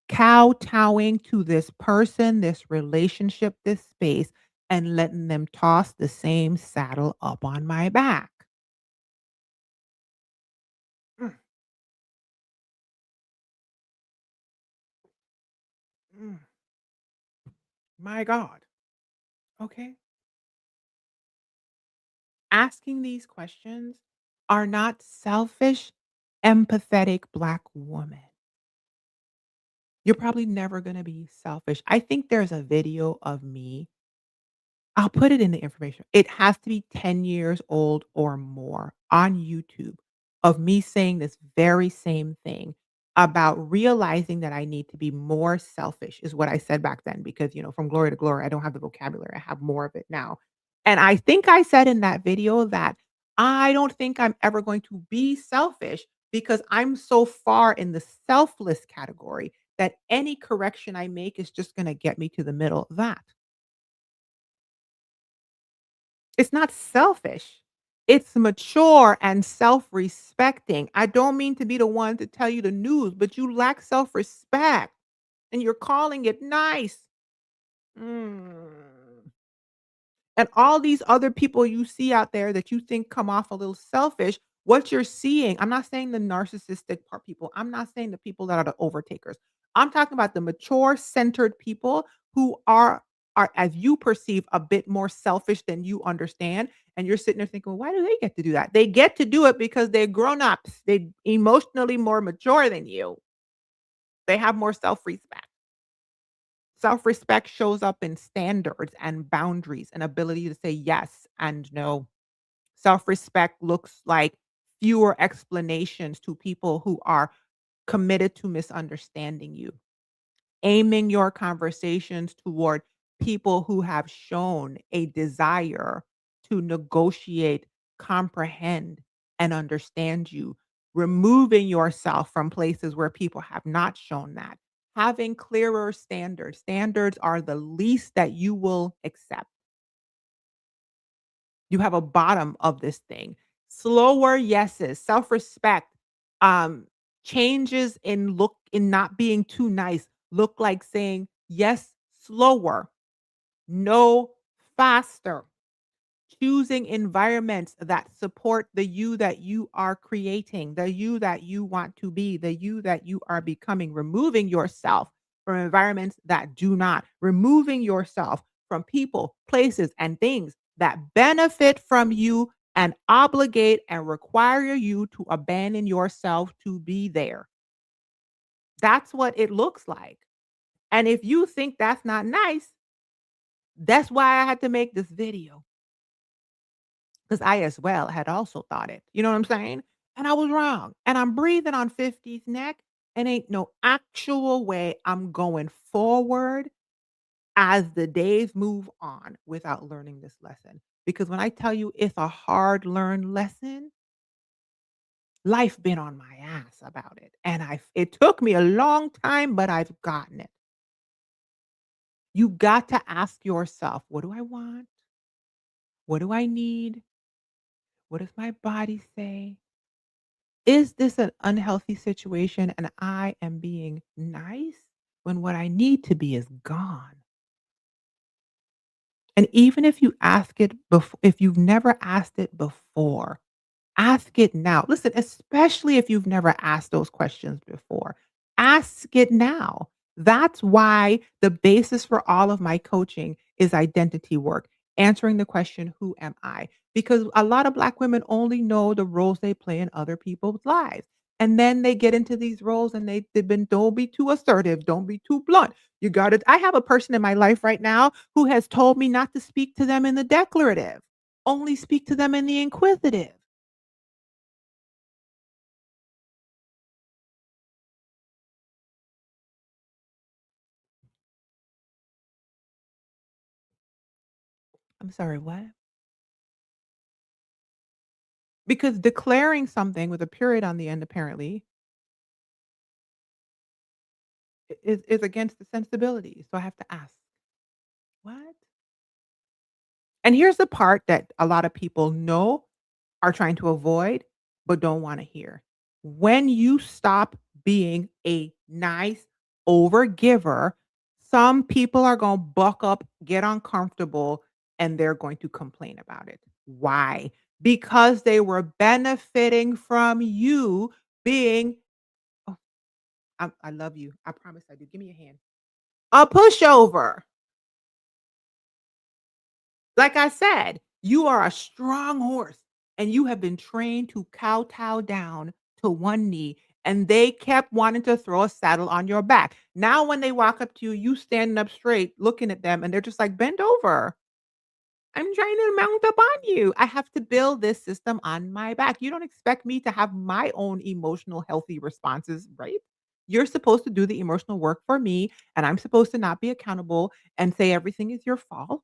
kowtowing to this person, this relationship, this space, and letting them toss the same saddle up on my back? Mm, mm, my God. Okay. Asking these questions are not selfish, empathetic Black woman. You're probably never going to be selfish. I think there's a video of me. I'll put it in the information. It has to be 10 years old or more on YouTube of me saying this very same thing about realizing that I need to be more selfish is what I said back then because, from glory to glory, I don't have the vocabulary. I have more of it now. And I think I said in that video that I don't think I'm ever going to be selfish because I'm so far in the selfless category that any correction I make is just going to get me to the middle of that. It's not selfish. It's mature and self-respecting. I don't mean to be the one to tell you the news, but you lack self-respect and you're calling it nice. Mm. And all these other people you see out there that you think come off a little selfish, what you're seeing, I'm not saying the narcissistic part people. I'm not saying the people that are the overtakers. I'm talking about the mature, centered people who are are, as you perceive, a bit more selfish than you understand, and you're sitting there thinking, "Well, why do they get to do that?" They get to do it because they're grown-ups. They emotionally more mature than you. They have more self-respect. Self-respect shows up in standards and boundaries and ability to say yes and no. Self-respect looks like fewer explanations to people who are committed to misunderstanding you. Aiming your conversations toward people who have shown a desire to negotiate, comprehend, and understand you. Removing yourself from places where people have not shown that. Having clearer standards. Standards are the least that you will accept. You have a bottom of this thing. Slower yeses, self-respect, um, changes in not being too nice look like saying yes slower, no faster. Choosing environments that support the you that you are creating, the you that you want to be, the you that you are becoming, removing yourself from environments that do not, removing yourself from people, places, and things that benefit from you and obligate and require you to abandon yourself to be there. That's what it looks like. And if you think that's not nice, that's why I had to make this video. 'Cause I as well had also thought it, you know what I'm saying? And I was wrong, and I'm breathing on 50's neck, and ain't no actual way I'm going forward as the days move on without learning this lesson. Because when I tell you it's a hard learned lesson, life been on my ass about it, and it took me a long time, but I've gotten it. You got to ask yourself, "What do I want? What do I need? What does my body say? Is this an unhealthy situation and I am being nice when what I need to be is gone?" And even if you ask it if you've never asked it before, ask it now. Listen, especially if you've never asked those questions before, ask it now. That's why the basis for all of my coaching is identity work, answering the question, who am I? Because a lot of Black women only know the roles they play in other people's lives. And then they get into these roles and they've been, don't be too assertive, don't be too blunt. You got it. I have a person in my life right now who has told me not to speak to them in the declarative, only speak to them in the inquisitive. I'm sorry, what? Because declaring something with a period on the end apparently is against the sensibility. So I have to ask, what? And here's the part that a lot of people know, are trying to avoid, but don't want to hear. When you stop being a nice overgiver, some people are going to buck up, get uncomfortable, and they're going to complain about it. Why? Because they were benefiting from you being, "Oh, I love you. I promise I do. Give me a hand." A pushover. Like I said, you are a strong horse and you have been trained to kowtow down to one knee, and they kept wanting to throw a saddle on your back. Now, when they walk up to you, you standing up straight, looking at them, and they're just like, "Bend over. I'm trying to mount up on you. I have to build this system on my back. You don't expect me to have my own emotional healthy responses, right? You're supposed to do the emotional work for me, and I'm supposed to not be accountable and say everything is your fault."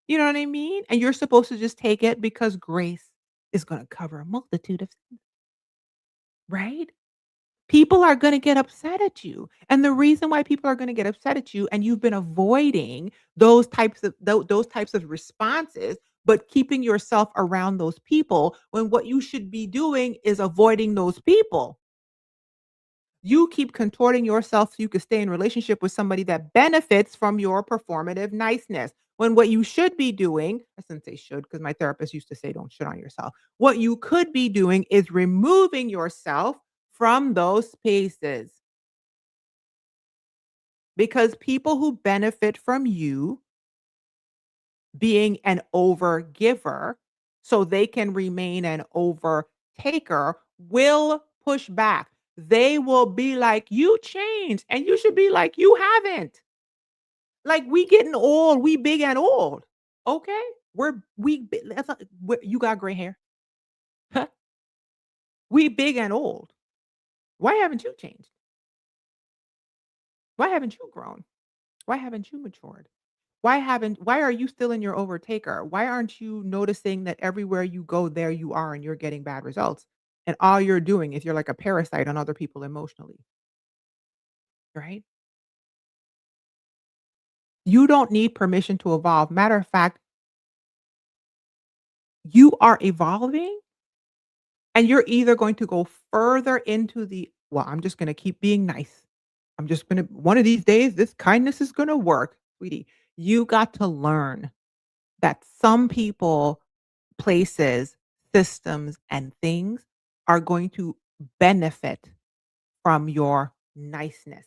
You know what I mean? And you're supposed to just take it because grace is gonna cover a multitude of sins, right? People are gonna get upset at you, and the reason why people are gonna get upset at you and you've been avoiding those types of responses, but keeping yourself around those people when what you should be doing is avoiding those people. You keep contorting yourself so you could stay in relationship with somebody that benefits from your performative niceness. When what you should be doing, I shouldn't say should because my therapist used to say don't shit on yourself. What you could be doing is removing yourself from those spaces because people who benefit from you being an overgiver so they can remain an overtaker will push back. They will be like, "You changed," and you should be like, "You haven't." Like, we getting old, we big and old, okay? That's not you got gray hair. We big and old. Why haven't you changed? Why haven't you grown? Why haven't you matured? Why are you still in your overtaker? Why aren't you noticing that everywhere you go, there you are and you're getting bad results? And all you're doing is you're like a parasite on other people emotionally, right? You don't need permission to evolve. Matter of fact, you are evolving and you're either going to go further into well, I'm just going to keep being nice. I'm just going to, one of these days, this kindness is going to work. Sweetie, you got to learn that some people, places, systems, and things are going to benefit from your niceness.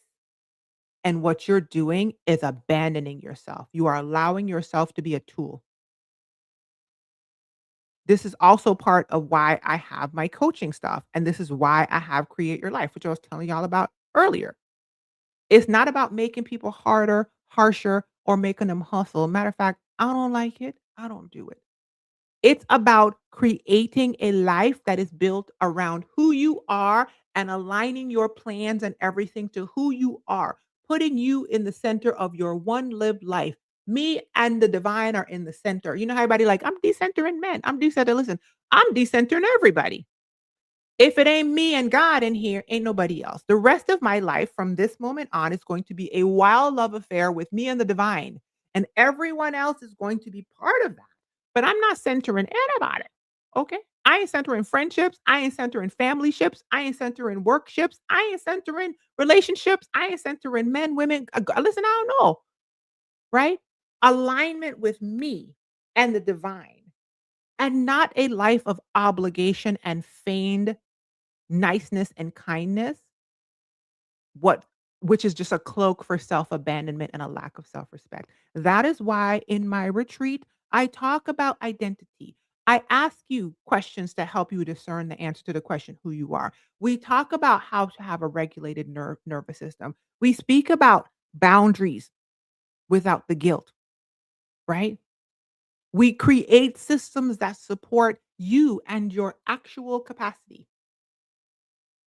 And what you're doing is abandoning yourself. You are allowing yourself to be a tool. This is also part of why I have my coaching stuff. And this is why I have Create Your Life, which I was telling y'all about earlier. It's not about making people harder, harsher, or making them hustle. Matter of fact, I don't like it. I don't do it. It's about creating a life that is built around who you are and aligning your plans and everything to who you are, putting you in the center of your one lived life. Me and the divine are in the center. You know how everybody like, I'm decentering men. I'm decentering. Listen, I'm decentering everybody. If it ain't me and God in here, ain't nobody else. The rest of my life from this moment on is going to be a wild love affair with me and the divine, and everyone else is going to be part of that. But I'm not centering anybody. Okay? I ain't centering friendships. I ain't centering family ships. I ain't centering work ships. I ain't centering relationships. I ain't centering men, women. Listen, I don't know. Right? Alignment with me and the divine, and not a life of obligation and feigned niceness and kindness, what which is just a cloak for self-abandonment and a lack of self-respect. That is why in my retreat, I talk about identity. I ask you questions to help you discern the answer to the question who you are. We talk about how to have a regulated nervous system. We speak about boundaries without the guilt, right? We create systems that support you and your actual capacity.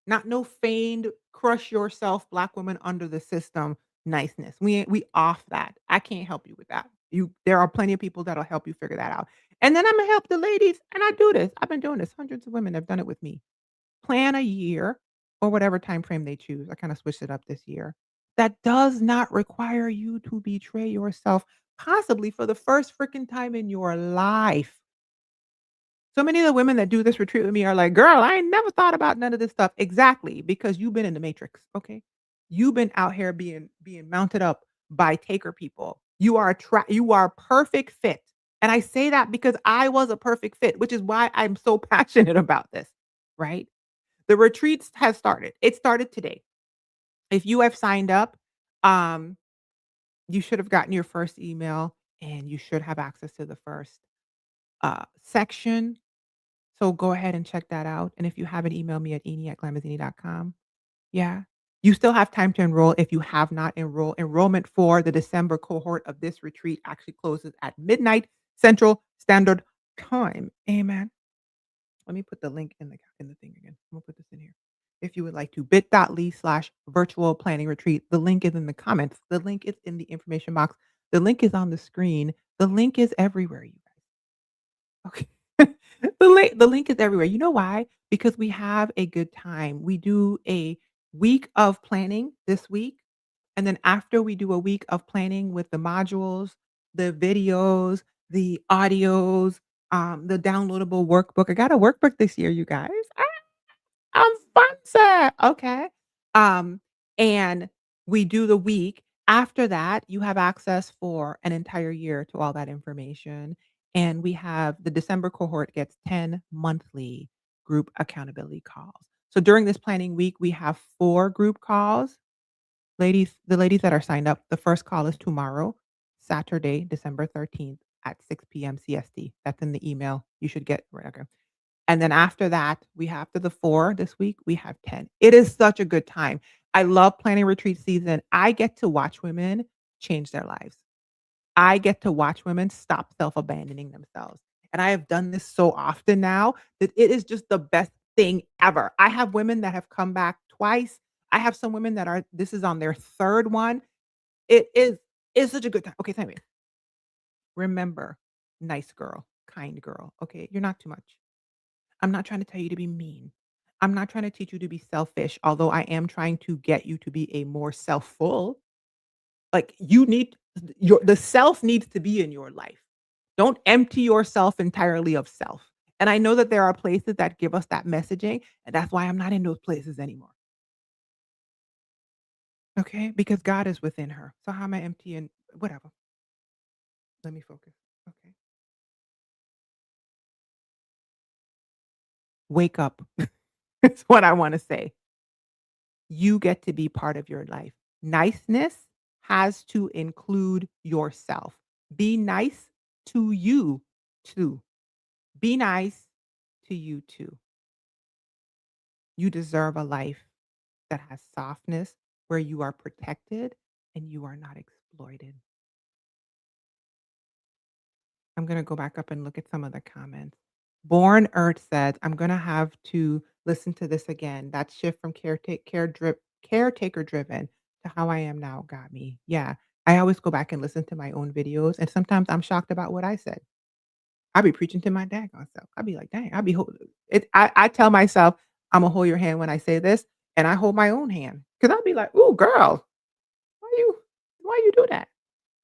Not no feigned crush yourself, black women under the system niceness. We off that. I can't help you with that. There are plenty of people that'll help you figure that out. And then Imma help the ladies, and I do this. I've been doing this. Hundreds of women have done it with me. Plan a year or whatever time frame they choose. I kinda switched it up this year. That does not require you to betray yourself, possibly for the first freaking time in your life. So many of the women that do this retreat with me are like, "Girl, I ain't never thought about none of this stuff." Exactly, because you've been in the matrix, okay? You've been out here being mounted up by taker people. You are a perfect fit. And I say that because I was a perfect fit, which is why I'm so passionate about this, right? The retreats have started. It started today. If you have signed up, um, you should have gotten your first email and you should have access to the first section. So go ahead and check that out, and if you haven't, email me at eni@glamazini.com. Yeah. You still have time to enroll if you have not enrolled. Enrollment for the December cohort of this retreat actually closes at midnight Central Standard Time. Amen. Let me put the link in the thing again. I'm gonna put this in here. If you would like to bit.ly/virtual planning retreat, the link is in the comments. The link is in the information box. The link is on the screen. The link is everywhere, you guys. Okay. The link is everywhere. You know why? Because we have a good time. We do a week of planning this week, and then after we do a week of planning with the modules, the videos, the audios, the downloadable workbook. I got a workbook this year, you guys. I'm sponsor. Okay. Um, and we do the week. After that, you have access for an entire year to all that information. And we have the December cohort gets 10 monthly group accountability calls. So during this planning week, we have 4 group calls. The ladies that are signed up, the first call is tomorrow, Saturday, December 13th at 6 PM CST. That's in the email. You should get right, okay. And then after that, we after the 4 this week, we have 10. It is such a good time. I love planning retreat season. I get to watch women change their lives. I get to watch women stop self-abandoning themselves. And I have done this so often now that it is just the best thing ever. I have women that have come back twice. I have some women that are this is on their 3rd one. It is it's such a good time. Okay, so anyway, remember, nice girl, kind girl, okay? You're not too much. I'm not trying to tell you to be mean. I'm not trying to teach you to be selfish, although I am trying to get you to be a more self-full. Like, you need your the self needs to be in your life. Don't empty yourself entirely of self. And I know that there are places that give us that messaging, and that's why I'm not in those places anymore. Okay? Because God is within her. So how am I emptying whatever. Let me focus. Okay. Wake up. That's what I wanna say. You get to be part of your life. Niceness has to include yourself. Be nice to you too. Be nice to you too. You deserve a life that has softness, where you are protected and you are not exploited. I'm gonna go back up and look at some of the comments. Born Earth said, "I'm gonna have to listen to this again. That shift from caretaker driven to how I am now got me." Yeah, I always go back and listen to my own videos, and sometimes I'm shocked about what I said. I be preaching to my daggone self. I be like, "Dang," I be hold it. I tell myself, "Imma hold your hand when I say this," and I hold my own hand because I'll be like, "Ooh, girl, you why you do that?"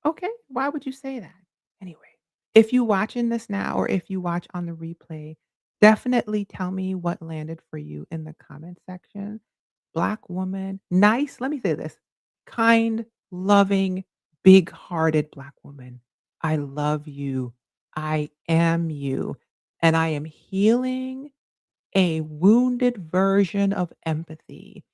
Okay, why would you say that? Anyway, if you watching this now or if you watch on the replay, definitely tell me what landed for you in the comment section. Black woman, nice, let me say this, kind, loving, big-hearted Black woman. I love you. I am you. And I am healing a wounded version of empathy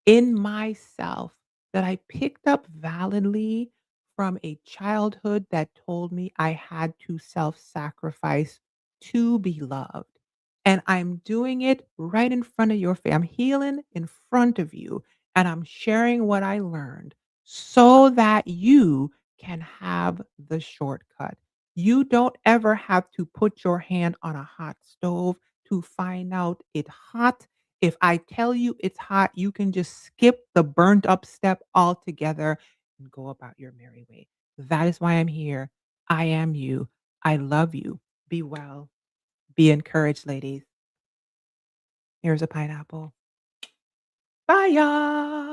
in myself that I picked up validly from a childhood that told me I had to self-sacrifice to be loved. And I'm doing it right in front of your face. I'm healing in front of you, and I'm sharing what I learned so that you can have the shortcut. You don't ever have to put your hand on a hot stove to find out it's hot. If I tell you it's hot, you can just skip the burnt up step altogether and go about your merry way. That is why I'm here. I am you. I love you. Be well. Be encouraged, ladies. Here's a pineapple. Bye, y'all.